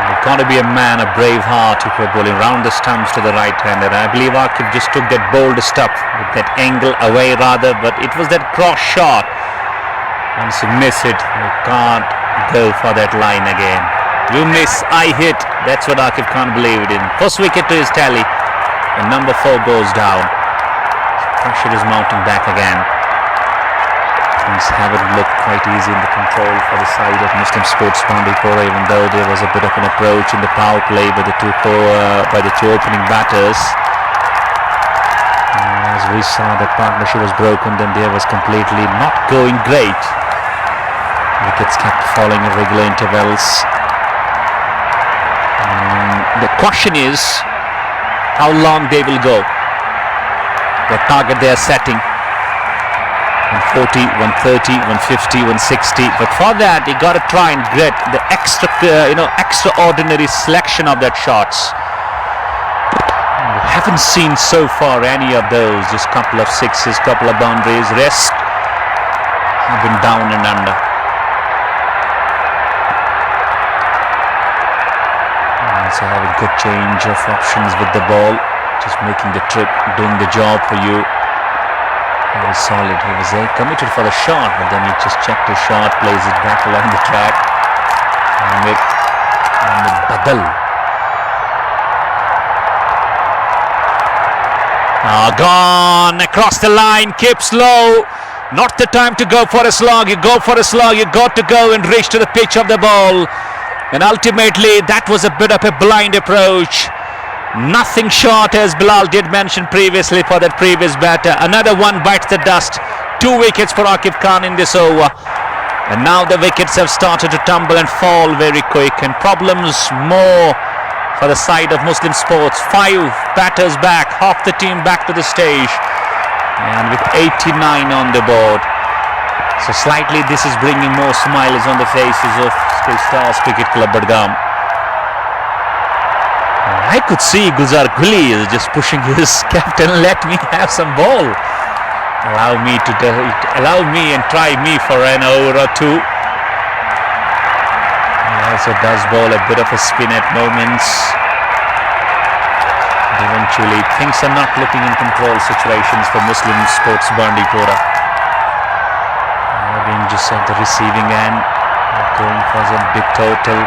You've got to be a man, a brave heart if you're bowling round the stumps to the right-hander. I believe Akif just took that bold step with that angle away rather, but it was that cross shot. Once you miss it, you can't go for that line again. You miss, I hit. That's what Akif Khan believed in. First wicket to his tally, and number 4 goes down. Pressure is mounting back again. Things haven't looked quite easy in the control for the side of Muslim Sports Bandipora, even though there was a bit of an approach in the power play by the two opening batters. As we saw, that partnership was broken, then there was completely not going great. Wickets kept falling at regular intervals. The question is how long they will go. The target they are setting, 140, 130, 150, 160. But for that, you got to try and get the extraordinary selection of that shots. We haven't seen so far any of those. Just couple of sixes, couple of boundaries. Rest have been down and under. So having good change of options with the ball, just making the trip, doing the job for you. Very solid. He was committed for the shot, but then he just checked his shot, plays it back along the track. And Badal. Gone across the line, keeps low. Not the time to go for a slog. You go for a slog, you got to go and reach to the pitch of the ball. And ultimately, that was a bit of a blind approach. Nothing short, as Bilal did mention previously for that previous batter. Another one bites the dust. 2 wickets for Akif Khan in this over. And now the wickets have started to tumble and fall very quick. And problems more for the side of Muslim Sports. 5 batters back, half the team back to the stage. And with 89 on the board. So slightly this is bringing more smiles on the faces of Stars Cricket Club Budgam. I could see Guzar Guli is just pushing his captain, let me have some ball. Allow me and try me for an over or 2. He also does bowl a bit of a spin at moments. But eventually things are not looking in control situations for Muslim Sports Bandipora. Being just at the receiving end, going for some big total,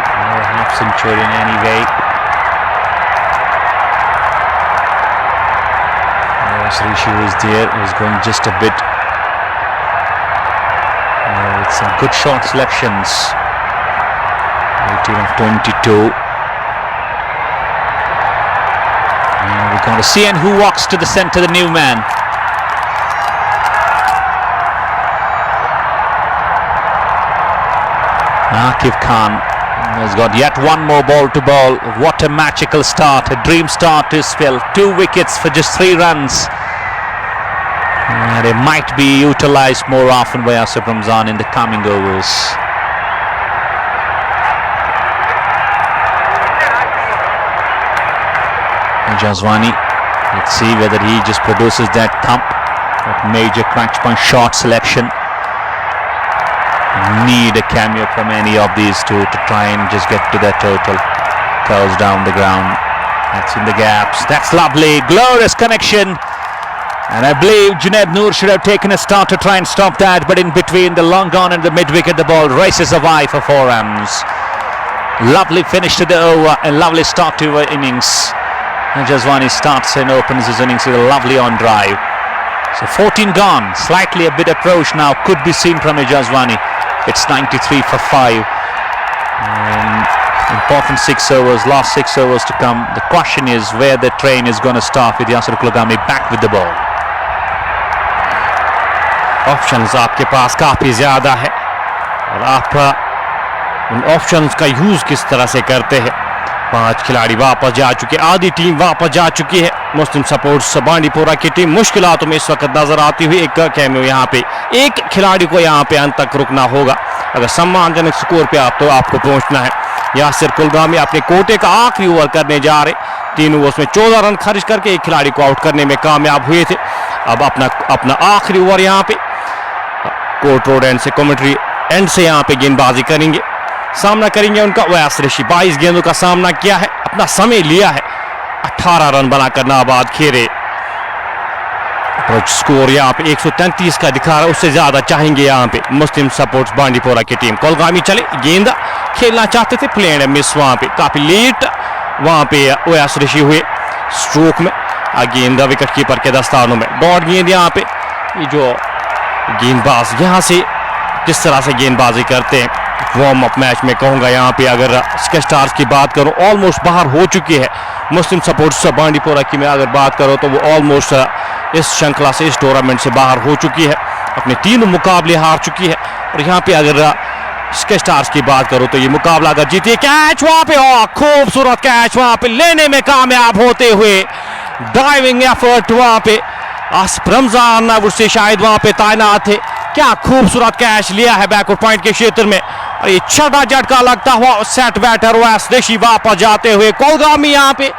half century in any way. Rishi was there, he was going just a bit with some good shot selections. 18 of 22. And we're going to see and who walks to the centre, the new man. Akif Khan has got yet one more ball to bowl. What a magical start, a dream start to his spell. 2 wickets for just 3 runs. They might be utilised more often by Asif Ramzan in the coming overs. Jazwani, let's see whether he just produces that thump, that major crunch punch shot selection. Need a cameo from any of these two to try and just get to that total. Curls down the ground. That's in the gaps. That's lovely. Glorious connection. And I believe Junaid Noor should have taken a start to try and stop that, but in between the long on and the mid-wicket, the ball races away for 4 runs. Lovely finish to the over, a lovely start to the innings. And Jaswani starts and opens his innings with a lovely on drive. So 14 gone, slightly a bit approach now, could be seen from Jaswani. It's 93 for 5. Important 6 overs, last 6 overs to come. The question is where the train is going to stop with Yasir Kulgami back with the ball. Options आपके पास काफ़ी ज़्यादा है और आप उन options का use किस तरह से करते हैं. 5 खिलाड़ी वापस जा चुके, आधी टीम वापस जा चुकी है. मुस्लिम सपोर्ट्स बांडीपोरा की टीम मुश्किलातों में इस वक्त नजर आती हुई. एक कैमियो यहाँ पे, एक खिलाड़ी को यहाँ पे अंत तक रुकना होगा अगर सम्मानजनक स्कोर पे तो आपको पहुंचना है. यासिर कुलगामी अपने कोटे का आखिरी ओवर करने जा रहे. 3 ओवर्स में 14 रन खर्च करके एक खिलाड़ी को आउट करने में कामयाब हुए थे. अब अपना आखिरी ओवर यहाँ पे कोर्ट रोड एंड से कमेंट्री एंड से यहाँ पे गेंदबाजी करेंगे. सामना करेंगे उनका वैस ऋषि. 22 गेंदों का सामना किया है, अपना समय लिया है. 18 रन बनाकर नाबाद खेरे. स्कोर यहाँ पे 133 का दिखा रहा है, उससे ज्यादा चाहेंगे यहाँ पे मुस्लिम सपोर्ट्स बांडीपोरा की टीम. कुलगामी चले, गेंद खेलना चाहते थे, प्लेन मिस वहां पे. काफी लेट वहां पे वैस ऋषि हुए स्ट्रोक में. गेंद विकेट कीपर के दस्तानों में. डॉट गेंद यहाँ पे. ये जो गेंदबाज यहाँ से किस तरह से गेंदबाजी करते हैं, वार्म अप मैच में कहूँगा यहाँ पे. अगर स्के स्टार्स की बात करूँ ऑलमोस्ट बाहर हो चुकी है. मुस्लिम सपोर्ट्स बांडीपोरा की मैं अगर बात करूँ तो वो ऑलमोस्ट इस श्रृंखला से, इस टूर्नामेंट से बाहर हो चुकी है. अपने 3 मुकाबले हार चुकी है. और यहाँ पे अगर स्के स्टार्स की बात करूँ तो ये मुकाबला अगर जीती है. कैच वहाँ पे, खूबसूरत कैच वहाँ पे लेने में कामयाब होते हुए. डाइविंग एफर्ट वहाँ पे रमजान उससे शायद वहां पे तैनात थे. क्या खूबसूरत कैच लिया है बैकवर्ड पॉइंट के क्षेत्र में. और ये छठा झटका लगता हुआ सेट बैटर वैस ऋषि वापस जाते हुए. कुलगामी यहाँ पे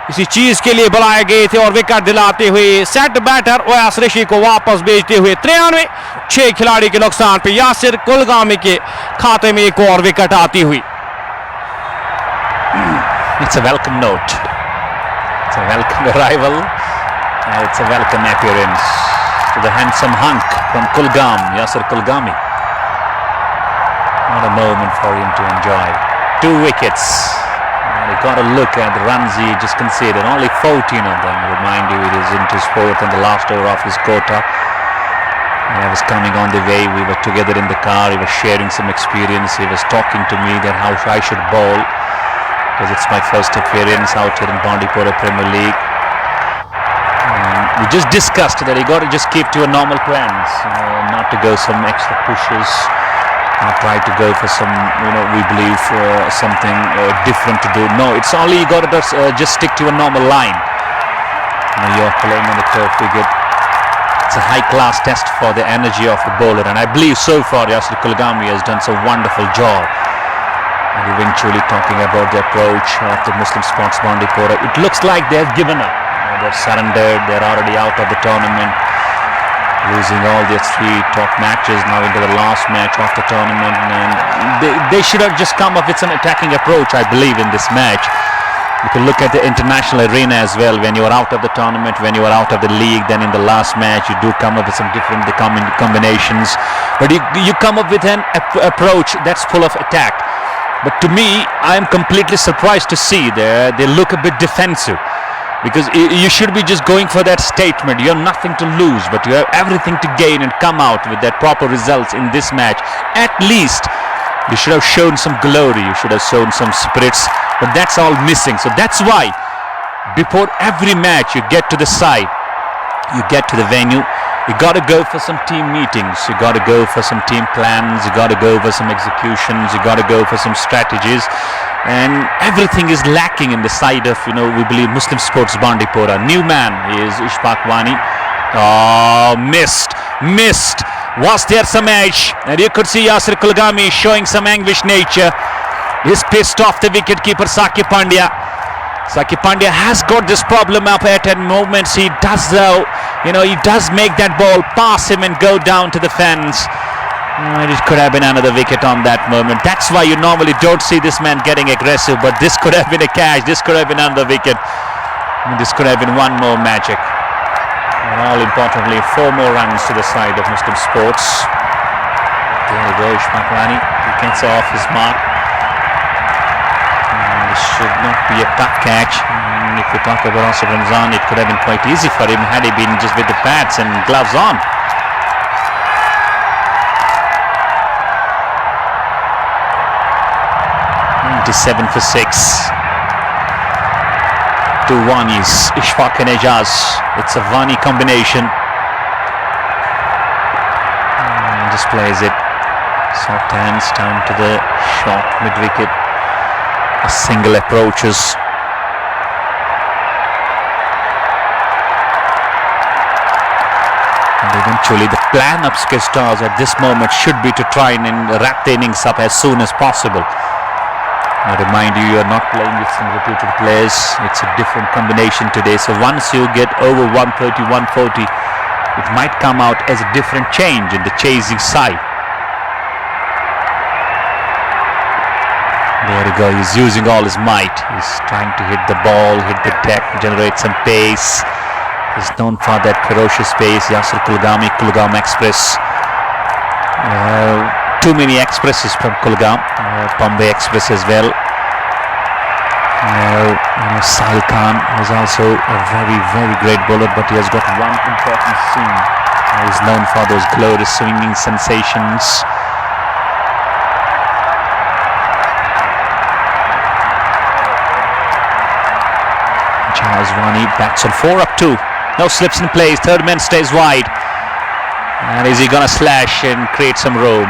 इसी चीज के लिए बुलाए गए थे और विकेट दिलाते हुए सेट बैटर वैस ऋषि को वापस भेजते हुए 93. 6 खिलाड़ी के नुकसान पे यासिर कुलगामी के खाते में एक और विकेट आती हुई. It's a welcome note. It's a welcome arrival. It's a welcome appearance to the handsome hunk from Kulgam, Yasir Kulgami. What a moment for him to enjoy. 2 wickets. And you got to look at the runs he just conceded. Only 14 of them. Remind you, it is into his 4th and the last over of his quota. And I was coming on the way. We were together in the car. He was sharing some experience. He was talking to me that how I should bowl, because it's my first appearance out here in Bandipora Premier League. We just discussed that you got to just keep to your normal plans, not to go some extra pushes, not try to go for some, we believe something different to do. No, it's only you got to just stick to a normal line. You're playing on the turf wicket. It's a high-class test for the energy of the bowler, and I believe so far Yasir Kulgami has done a wonderful job. And eventually talking about the approach of the Muslim Sports Bandipora, it looks like they have given up. They're surrendered, they're already out of the tournament, losing all their 3 top matches now into the last match of the tournament. And they should have just come up with some attacking approach, I believe, in this match. You can look at the international arena as well. When you are out of the tournament, when you are out of the league, then in the last match you do come up with some different combinations. But you come up with an approach that's full of attack. But to me, I am completely surprised to see they look a bit defensive. Because you should be just going for that statement. You have nothing to lose, but you have everything to gain and come out with that proper results in this match. At least you should have shown some glory. You should have shown some spirits, but that's all missing. So that's why before every match you get to the side, you get to the venue, you got to go for some team meetings. You got to go for some team plans. You got to go for some executions. You got to go for some strategies. And everything is lacking in the side of, we believe Muslim Sports Bandipora. New man is Ishfaq Wani. Oh, missed. Was there some edge? And you could see Yasir Kulgami showing some anguish nature. He's pissed off the wicketkeeper Sakib Pandya. Sakib Pandya has got this problem up at moments. He does though, he does make that ball pass him and go down to the fence. It could have been another wicket on that moment. That's why you normally don't see this man getting aggressive, but this could have been a catch. This could have been another wicket. This could have been one more magic. And all importantly 4 more runs to the side of Muslim Sports. There we go, Ishfaq Rani, he gets off his mark. This should not be a tough catch. If we talk about Asif Ramzan, it could have been quite easy for him had he been just with the pads and gloves on. Seven for 6. 2 Vanis, Ishfaq and Ejaz. It's a Vani combination. And just plays it. Soft hands down to the short mid wicket. A single approaches. And eventually the plan of Sketch Stars at this moment should be to try and wrap the innings up as soon as possible. I remind you, you are not playing with some reputed players. It's a different combination today. So once you get over 130, 140, it might come out as a different change in the chasing side. There we go. He's using all his might. He's trying to hit the ball, hit the deck, generate some pace. He's known for that ferocious pace. Yasir Kulgami, Kulgam Express. Too many expresses from Kulgam, Bombay Express as well. Sahil Khan is also a very, very great bowler, but he has got one important swing. He's known for those glorious swinging sensations. Jazwani bats on 4 up 2. No slips in place. Third man stays wide. And is he gonna slash and create some room?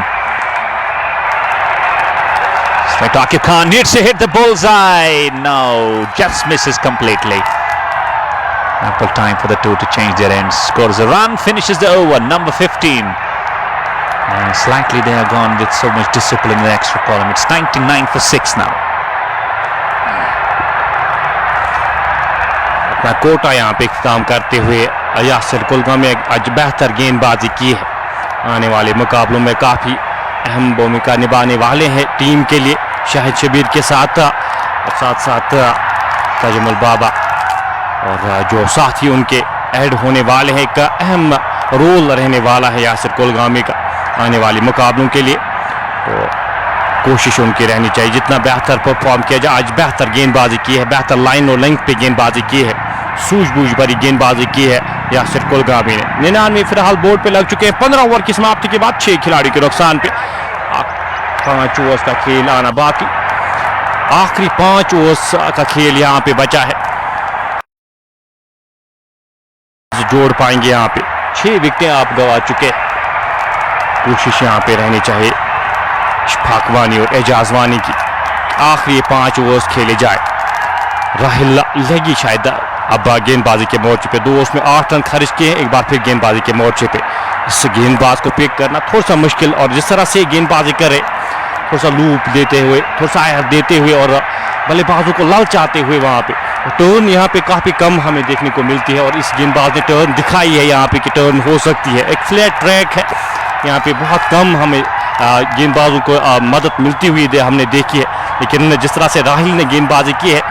Akif Khan needs to hit the bullseye. No, just misses completely. Ample time for the two to change their ends. Scores a run, finishes the over, number 15. And slightly they are gone with so much discipline in the extra column. It's 99 for 6 now. अपना कोटा यहाँ पे काम करते हुए यासिर कुलगामी आज बेहतर गेंदबाजी की है. आने वाले मुकाबलों में काफ़ी अहम भूमिका निभाने वाले हैं टीम के लिए. शाहिद शबीर के साथ और साथ साथ तजमुल बाबा और जो साथी उनके ऐड होने वाले हैं. एक अहम रोल रहने वाला है यासिर कुलगामी का आने वाले मुकाबलों के लिए. तो कोशिश उनकी रहनी चाहिए जितना बेहतर परफॉर्म किया जाए. आज बेहतर गेंदबाजी की है, बेहतर लाइन और लेंथ पे गेंदबाजी की है, सूझबूझ भरी गेंदबाजी की है यासिर कुलगामी ने. 99 फिलहाल बोर्ड पे लग चुके हैं. 15 ओवर की समाप्ति के बाद 6 खिलाड़ी के नुकसान पे 5 ओवर्स का खेल आना बाकी. आखिरी 5 ओवर्स का खेल यहाँ पे बचा है. जोड़ पाएंगे यहाँ पे. 6 विकेटें आप गंवा चुके. कोशिश यहाँ पे रहनी चाहिए इशफाक वानी और एजाज वानी की. आखिरी 5 ओवर्स खेले जाए. राहिल लगी शायद अब गेंदबाजी के मोर्चे पे. 2 ओवर्स में 8 रन खर्च किए हैं. एक बार फिर गेंदबाजी के मोर्चे पे इस गेंदबाज को पिक करना थोड़ा सा मुश्किल. और जिस तरह से गेंदबाजी करे, थोड़ा सा लूप देते हुए, थोड़ा सा आयर देते हुए और बल्लेबाजों को ललचाते हुए वहाँ पे टर्न यहाँ पे काफ़ी कम हमें देखने को मिलती है. और इस गेंदबाज ने टर्न दिखाई है यहाँ पे कि टर्न हो सकती है. एक फ्लैट ट्रैक है यहाँ पे, बहुत कम हमें गेंदबाजों को मदद मिलती हुई हमने देखी है. लेकिन जिस तरह से राहिल ने गेंदबाजी की है,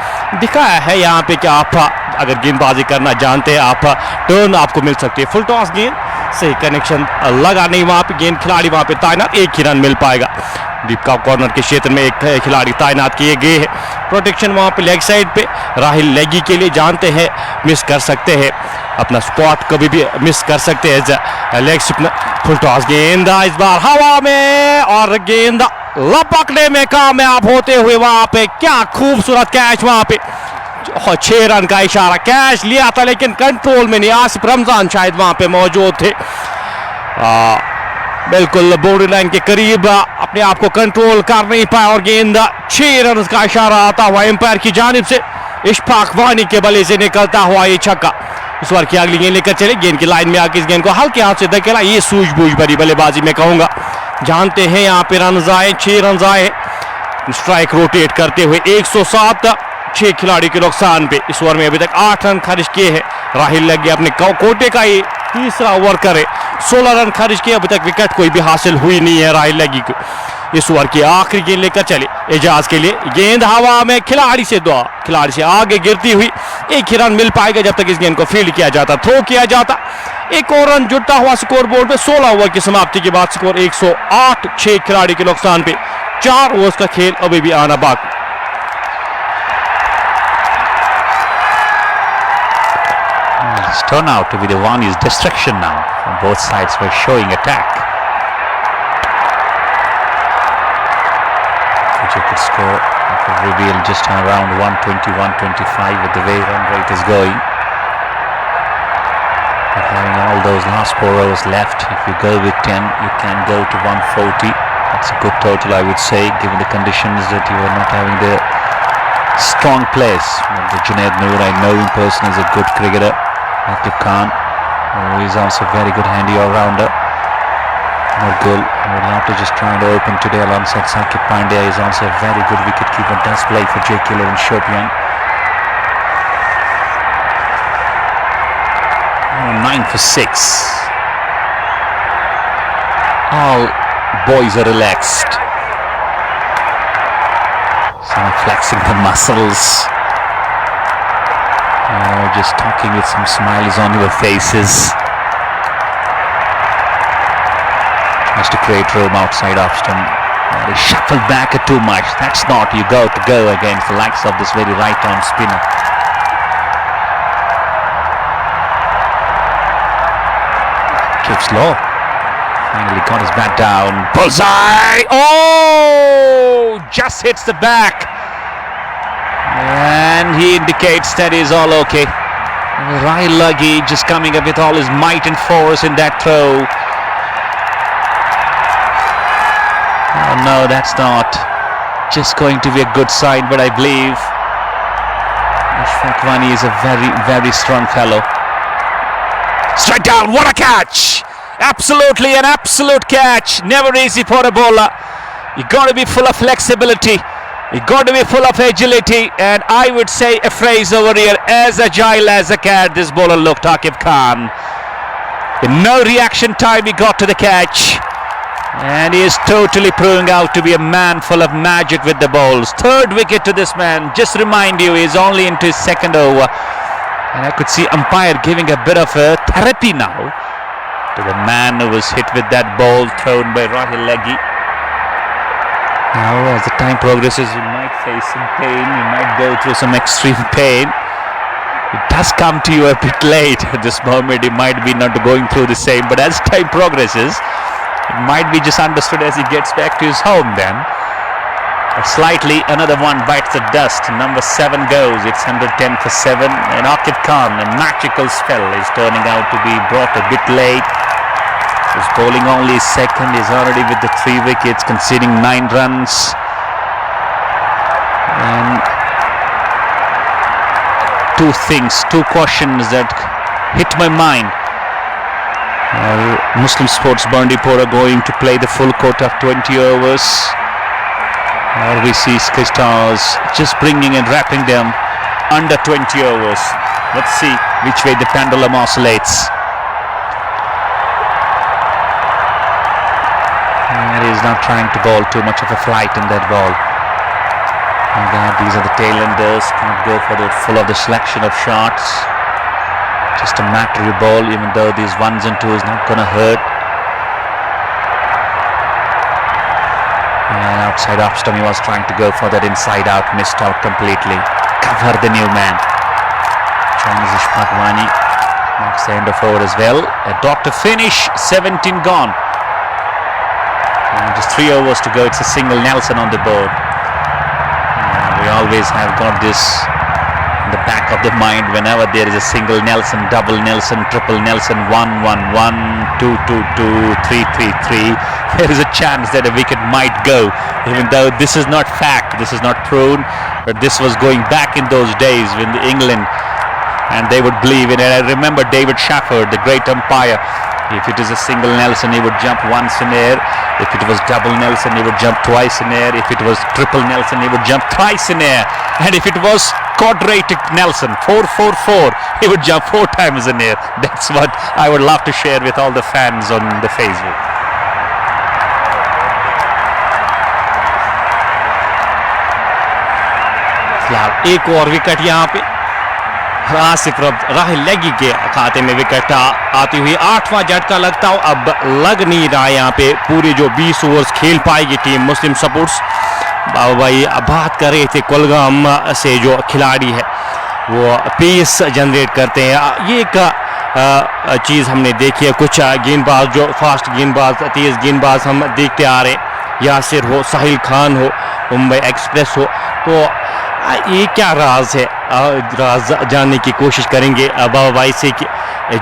दिखाया है यहाँ पे कि आप अगर गेंदबाजी करना जानते हैं आप टर्न आपको मिल सकती है. फुल टॉस गेंद, सही कनेक्शन लगा नहीं वहाँ पे. गेंद खिलाड़ी वहाँ पे तैनात, 1 ही रन मिल पाएगा. दीपका कॉर्नर के क्षेत्र में एक खिलाड़ी तैनात किए गए हैं. प्रोटेक्शन वहाँ पे लेग साइड पे. राहिल लेगी के लिए जानते हैं मिस कर सकते हैं, अपना स्पॉट कभी भी मिस कर सकते हैं लेग स्पिनर. फुल टॉस गेंद इस बार हवा में और गेंद लपकने में कामयाब होते हुए वहाँ पे. क्या खूबसूरत कैच वहाँ पे. 6 रन का इशारा, कैच लिया था लेकिन कंट्रोल में नहीं. आसिफ रमजान शायद वहाँ पे मौजूद थे. बिल्कुल बाउंड्री लाइन के करीब अपने आप को कंट्रोल कर नहीं पाया और गेंद 6 रन का इशारा आता हुआ एम्पायर की जानिब से. इशफाक वानी के बल्ले से निकलता हुआ ये छक्का. इस बार की अगली गेंद लेकर चले. गेंद की लाइन में आके इस गेंद को हल्के हाथ से धकेला. ये सूझबूझ भरी बल्लेबाजी में कहूंगा. जानते हैं यहाँ पे रन आए, 6 रन आए. स्ट्राइक रोटेट करते हुए 107, 6 खिलाड़ी के नुकसान पे. इस ओवर में अभी तक 8 रन खर्च किए हैं. राहिल लग गया अपने कोटे का ये तीसरा ओवर करे. 16 रन खर्च किए. अभी तक विकेट कोई भी हासिल हुई नहीं है राहिल लगी को. इस ओवर की आखिरी गेंद लेकर चले एजाज के लिए। गेंद हवा में, खिलाड़ी से दुआ, खिलाड़ी से आगे गिरती हुई। एक ही रन मिल पाएगा जब तक इस गेंद को फील्ड किया जाता, थ्रो किया जाता। एक और रन जुड़ता हुआ स्कोर बोर्ड पे। 16 ओवर की समाप्ति के बाद स्कोर 108, 6 खिलाड़ी के नुकसान पे। 4 ओवर्स का खेल अभी भी आना बाकी। It's turned out to be the one is destruction now. From both sides were showing attack. Future could score. It will reveal just around 120, 125 with the way run rate is going. But having all those last 4 overs left, if you go with 10, you can go to 140. That's a good total, I would say, given the conditions that you are not having the strong players. The Junaid Noor, I know him personally, is a good cricketer. Akif Khan, who is also a very good handy all-rounder. Murgul, who will have to just try to open today alongside Sakib Pandya, is also a very good wicket-keeper, does play for JK11 Shopian. 9 for 6. All boys are relaxed. Some are flexing the muscles. Just talking with some smiles on your faces. Tries to create room outside off stump. They shuffle back too much. That's not, you got to go against the likes of this very right arm spinner. Keeps low. Finally got his bat down. Bullseye! Oh! Just hits the back. And he indicates that he's all okay. Rai Luggy just coming up with all his might and force in that throw. Oh no, that's not just going to be a good sign, but I believe Ashfaq Wani is a very, very strong fellow. Straight down, what a catch! Absolutely an absolute catch. Never easy for a bowler. You got to be full of flexibility. You got to be full of agility, and I would say a phrase over here, as agile as a cat this bowler looked, Akif Khan. In no reaction time he got to the catch, and he is totally proving out to be a man full of magic with the balls. 3rd wicket to this man. Just remind you, he's only into his 2nd over, and I could see umpire giving a bit of a therapy now to the man who was hit with that ball thrown by Rahil Leggy. Now, as the time progresses, you might face some pain, you might go through some extreme pain. It does come to you a bit late at this moment. You might be not going through the same, but as time progresses, it might be just understood as he gets back to his home then. But slightly, another one bites the dust. Number 7 goes. It's 110 for 7. And Akif Khan, a magical spell, is turning out to be brought a bit late. He's bowling only 2nd, he's already with the 3 wickets, conceding 9 runs. And 2 questions that hit my mind. Muslim Sports Bandipora going to play the full quota of 20 overs. Or we see Sky Stars just bringing and wrapping them under 20 overs. Let's see which way the pendulum oscillates. And he's not trying to bowl too much of a flight in that ball. And that these are the tailenders, can't go for the full of the selection of shots. Just a matter ball, even though these 1s and 2s not gonna hurt. And outside off stump, he was trying to go for that inside out, missed out completely. Cover the new man. Chinese Ashfaq Wani marks the end of over as well. A dot to finish, 17 gone. And just 3 overs to go. It's a single Nelson on the board. And we always have got this in the back of the mind whenever there is a single Nelson, double Nelson, triple Nelson, 1-1-1, 2-2-2, 3-3-3. There is a chance that a wicket might go, even though this is not fact, this is not proven, but this was going back in those days when England, and they would believe in it. I remember David Shafford, the great umpire. If it is a single Nelson, he would jump once in air. If it was double Nelson, he would jump twice in air. If it was triple Nelson, he would jump thrice in air. And if it was quadratic Nelson, 4-4-4, he would jump 4 times in air. That's what I would love to share with all the fans on the Facebook. फिलहाल एक और wicket यहाँ पे आसिफ राहिल लगी के खाते में wicket आती हुई 8वां झटका लगता हो, अब लग नहीं रहा है यहाँ पे। पूरे जो 20 ओवर्स खेल पाएगी टीम मुस्लिम सपोर्ट्स। बाबा भाई बात कर रहे थे कुलगाम से जो खिलाड़ी है वो पेस जनरेट करते हैं। ये एक चीज़ हमने देखी है, कुछ गेंदबाज जो फास्ट गेंदबाज तेज़ गेंदबाज हम देखते आ रहे हैं, यासिर हो, साहिल खान हो, मुंबई एक्सप्रेस हो। तो ये क्या राज है, राज जानने की कोशिश करेंगे बाबा भाई से कि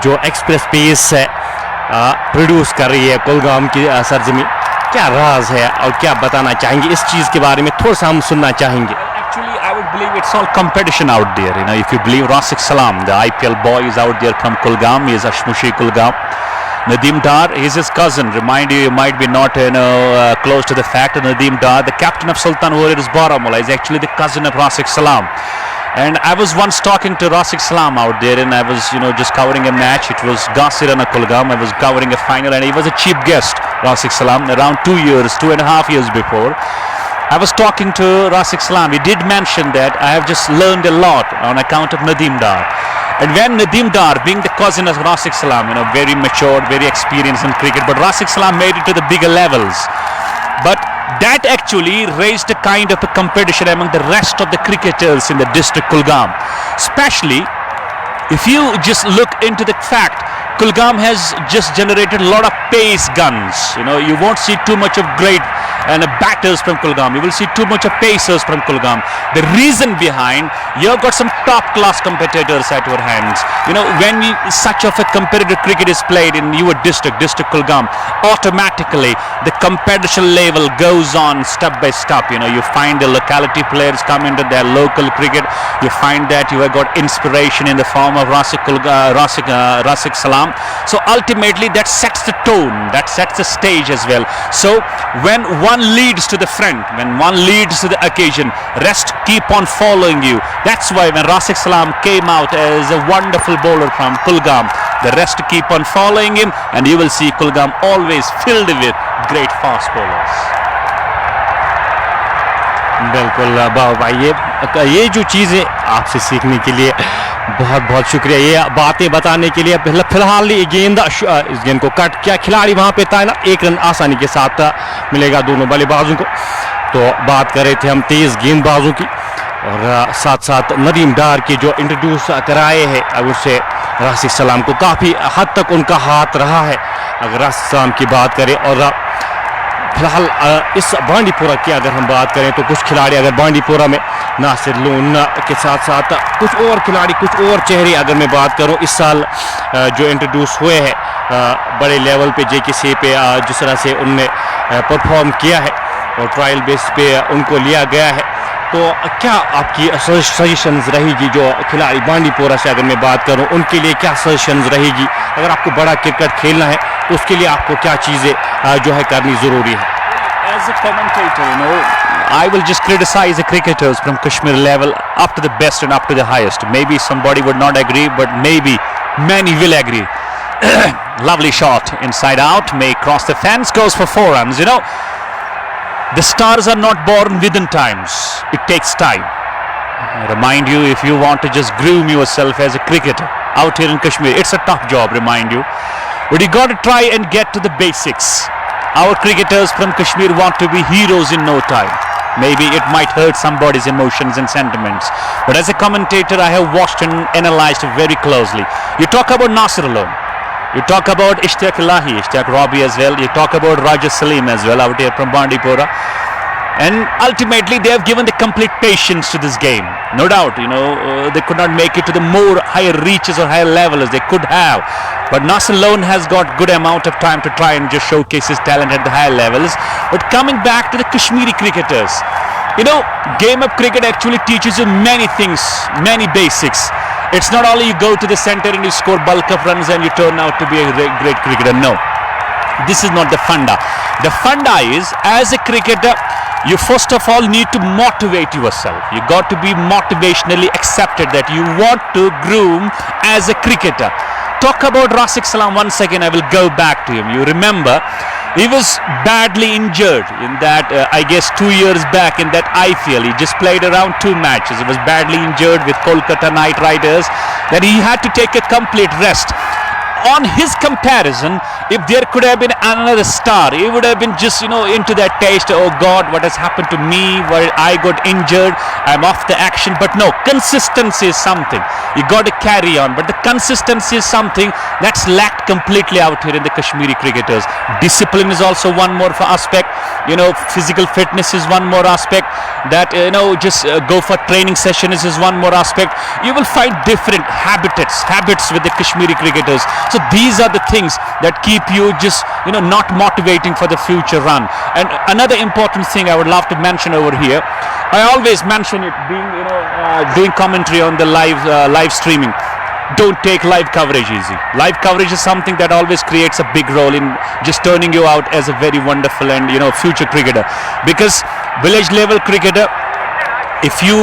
जो एक्सप्रेस पेस है प्रोड्यूस कर रही है कुलगाम की सरजमी, क्या राज है और क्या बताना चाहेंगे इस चीज़ के बारे में, थोड़ा सा हम सुनना चाहेंगे। Actually, I would believe it's all competition out there. You know, if you believe Rasik Salam, the IPL boy is out there from Kulgam. He is Ashmushi Kulgam. Nadeem Dar is his cousin. Remind you might be not close to the fact. Nadeem Dar, the captain of Sultan Warriors Baramulla, is actually the cousin of Rasik Salam. And I was once talking to Rasik Salam out there, and I was, just covering a match. It was Gasirana Kulgam. I was covering a final, and he was a cheap guest, Rasik Salam, around 2.5 years before. I was talking to Rasik Salam. He did mention that I have just learned a lot on account of Nadeem Dar. And when Nadeem Dar, being the cousin of Rasik Salam, very matured, very experienced in cricket, but Rasik Salam made it to the bigger levels. But that actually raised a kind of a competition among the rest of the cricketers in the district Kulgam. Especially if you just look into the fact, Kulgam has just generated a lot of pace guns. You won't see too much of great batters from Kulgam. You will see too much of pacers from Kulgam. The reason behind, you've got some top class competitors at your hands. When such of a competitive cricket is played in your district Kulgam, automatically the competition level goes on step by step. You find the locality players come into their local cricket. You find that you have got inspiration in the form of Rasik Salam. So ultimately that sets the tone, that sets the stage as well. So when one leads to the front, when one leads to the occasion, rest keep on following you. That's why when Rasik Salam came out as a wonderful bowler from Kulgam, the rest keep on following him, and you will see Kulgam always filled with great fast bowlers. बिल्कुल बाबा भाई, ये जो चीज़ें आपसे सीखने के लिए बहुत बहुत शुक्रिया, ये बातें बताने के लिए। फिलहाल ये इस गेंद को कट किया खिलाड़ी वहाँ पे था ना, 1 रन आसानी के साथ मिलेगा दोनों बल्लेबाजों को। तो बात कर रहे थे हम तेज़ गेंदबाजों की, और साथ साथ नदीम डार की जो इंट्रोड्यूस कराए हैं, अब उससे राशिद सलाम को काफ़ी हद तक उनका हाथ रहा है अगर राशिद सलाम की बात करें। और फिलहाल इस बांडीपुरा की अगर हम बात करें तो कुछ खिलाड़ी अगर बांडीपुरा में नासिर लोन के साथ साथ कुछ और खिलाड़ी, कुछ और चेहरे अगर मैं बात करूं इस साल जो इंट्रोड्यूस हुए हैं बड़े लेवल पे JKC पे, जिस तरह से उनने परफॉर्म किया है और ट्रायल बेस पे उनको लिया गया है, तो क्या आपकी सजेशंस रहेगी जो खिलाड़ी बांडीपुरा से अगर मैं बात करूं उनके लिए क्या सजेशंस रहेगी? अगर आपको बड़ा क्रिकेट खेलना है तो उसके लिए आपको क्या चीज़ें जो है करनी ज़रूरी है? As a commentator, I will just criticize the cricketers from Kashmir level up to the best and up to the highest. Maybe somebody would not agree, but maybe many will agree. Lovely shot inside out, may cross the fence, goes for 4 runs. The stars are not born within times. It takes time. I remind you, if you want to just groom yourself as a cricketer out here in Kashmir, it's a tough job, remind you. But you got to try and get to the basics. Our cricketers from Kashmir want to be heroes in no time. Maybe it might hurt somebody's emotions and sentiments. But as a commentator, I have watched and analyzed very closely. You talk about Nasir alone. You talk about Ishtaq Lahi, Ishtaq Rabi as well. You talk about Raja Salim as well out here from Bandipora. And ultimately they have given the complete patience to this game. No doubt, they could not make it to the more higher reaches or higher levels they could have. But Nasir alone has got good amount of time to try and just showcase his talent at the higher levels. But coming back to the Kashmiri cricketers, game of cricket actually teaches you many things, many basics. It's not only you go to the center and you score bulk of runs and you turn out to be a great cricketer. No, this is not the funda. The funda is, as a cricketer, you first of all need to motivate yourself. You got to be motivationally accepted that you want to groom as a cricketer. Talk about Rasik Salam once again. I will go back to him. You remember He was badly injured in that, I guess 2 years back in that IPL. He just played around 2 matches. He was badly injured with Kolkata Knight Riders. Then he had to take a complete rest. On his comparison, if there could have been another star, he would have been just, into that taste. Oh God, what has happened to me? Where I got injured, I'm off the action. But no, consistency is something. You got to carry on. But the consistency is something that's lacked completely out here in the Kashmiri cricketers. Discipline is also one more aspect. Physical fitness is one more aspect. That, just go for training sessions is one more aspect. You will find different habits with the Kashmiri cricketers. So these are the things that keep you just, not motivating for the future run. And another important thing I would love to mention over here, I always mention it being, doing commentary on the live streaming. Don't take live coverage easy. Live coverage is something that always creates a big role in just turning you out as a very wonderful and, future cricketer. Because village level cricketer, if you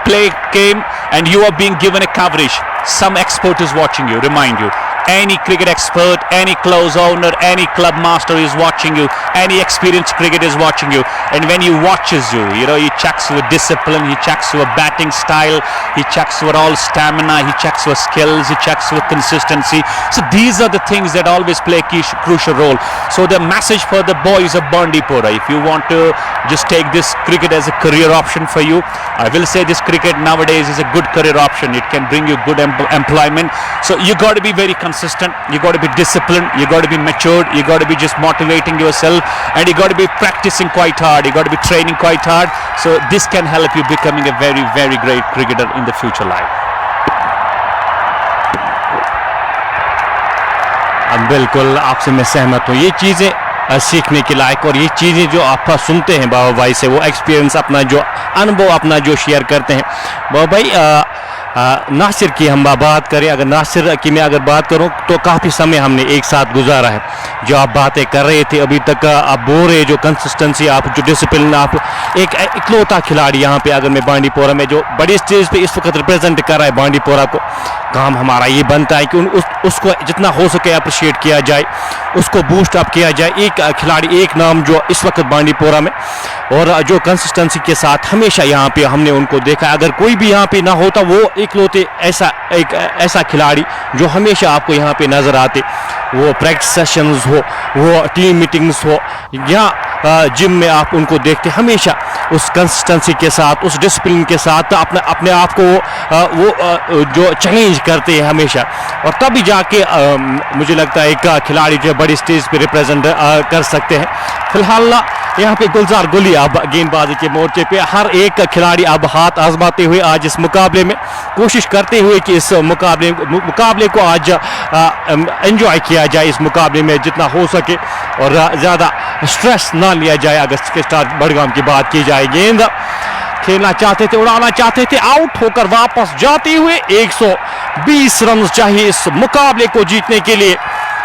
play game and you are being given a coverage, some expert is watching you, remind you. Any cricket expert, any close owner, any club master is watching you. Any experienced cricketer is watching you. And when he watches you, he checks your discipline, he checks your batting style, he checks your all stamina, he checks your skills, he checks your consistency. So these are the things that always play a crucial role. So the message for the boys of Bandipora, if you want to just take this cricket as a career option for you, I will say this cricket nowadays is a good career option. It can bring you good employment. So you got to be very consistent, you got to be disciplined, you got to be matured, you got to be just motivating yourself, and you got to be practicing quite hard, you got to be training quite hard. So this can help you becoming a very, very great cricketer in the future life. बिल्कुल आपसे मैं सहमत हूँ. ये चीज़ें सीखने के लायक, और ये चीज़ें जो आप सुनते हैं बाबा भाई से, वो एक्सपीरियंस अपना जो अनुभव अपना जो शेयर करते हैं. बाबा भाई नासिर की हम बात करें, अगर नासिर की मैं अगर बात करूं तो काफ़ी समय हमने एक साथ गुजारा है. जो आप बातें कर रहे थे अभी तक, आप बोल रहे, जो कंसिस्टेंसी, आप जो डिसिप्लिन, आप एक इकलौता खिलाड़ी यहाँ पे अगर मैं बांडीपोरा में जो बड़ी स्टेज पे इस वक्त रिप्रेजेंट कर रहा है बांडीपोरा को, काम हमारा ये बनता है कि उसको जितना हो सके अप्रिशिएट किया जाए, उसको बूस्ट अप किया जाए. एक खिलाड़ी, एक नाम जो इस वक्त बांडीपोरा में, और जो कंसिस्टेंसी के साथ हमेशा यहाँ पे हमने उनको देखा. अगर कोई भी यहाँ पे ना होता, वो इकलौते ऐसा खिलाड़ी जो हमेशा आपको यहाँ पे नज़र आते, वो प्रैक्टिस सेशंस हो, वो टीम मीटिंग्स हो, या जिम में आप उनको देखते, हमेशा उस कंसिस्टेंसी के साथ, उस डिसिप्लिन के साथ अपने आप को वो जो चैलेंज करते हैं हमेशा. और तभी जाके मुझे लगता है एक खिलाड़ी जो बड़ी स्टेज पे रिप्रेजेंट कर सकते हैं. फिलहाल यहाँ पे गुलजार गुली अब गेंदबाजी के मोर्चे पे हर एक खिलाड़ी अब हाथ आजमाते हुए आज इस मुकाबले में कोशिश करते हुए कि इस मुकाबले को आज एंजॉय किया जाए, इस मुकाबले में जितना हो सके, और ज़्यादा स्ट्रेस ना लिया जाए. अगर स्टार बड़गाम की बात की जाए, गेंद खेलना चाहते थे, उड़ाना चाहते थे, आउट होकर वापस जाते हुए 120 रन चाहिए इस मुकाबले को जीतने के लिए.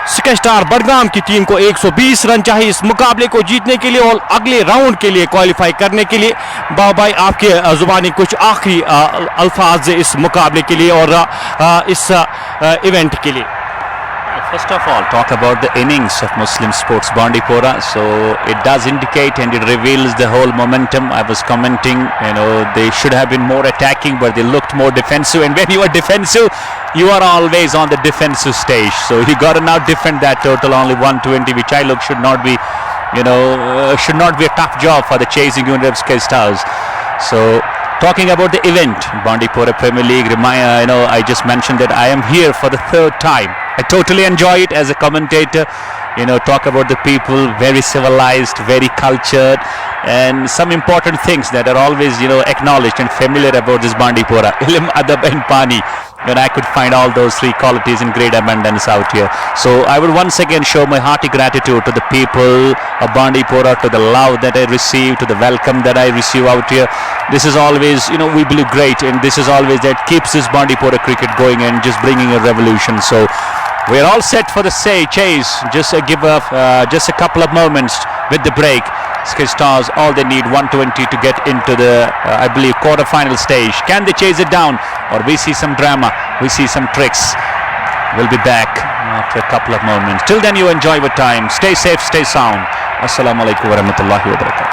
स्टार बड़गाम की टीम को 120 रन चाहिए इस मुकाबले को जीतने के लिए और अगले राउंड के लिए क्वालिफाई करने के लिए. बाबा भाई, आपके ज़ुबानी कुछ आखिरी अल्फाज इस मुकाबले के लिए और इस इवेंट के लिए. First of all, talk about the innings of Muslim Sports Bandipora. So it does indicate and it reveals the whole momentum. I was commenting, they should have been more attacking, but they looked more defensive. And when you are defensive, you are always on the defensive stage. So you got to now defend that total only 120, which I look should not be, should not be a tough job for the chasing unit of Sky Stars. So talking about the event, Bandipora Premier League, I just mentioned that I am here for the 3rd time. I totally enjoy it as a commentator. Talk about the people, very civilized, very cultured, and some important things that are always, acknowledged and familiar about this Bandipora. Ilm, adab and pani. And I could find all those 3 qualities in great abundance out here. So I would once again show my hearty gratitude to the people of Bandipora, to the love that I receive, to the welcome that I receive out here. This is always, we believe great, and this is always that keeps this Bandipora cricket going and just bringing a revolution. So we're all set for the chase. Just give just a couple of moments with the break. Sky Stars, all they need 120 to get into the, I believe, quarter-final stage. Can they chase it down, or we see some drama, we see some tricks? We'll be back after a couple of moments. Till then, you enjoy your time. Stay safe, stay sound. Assalamu alaikum wa rahmatullahi wa barakatuh.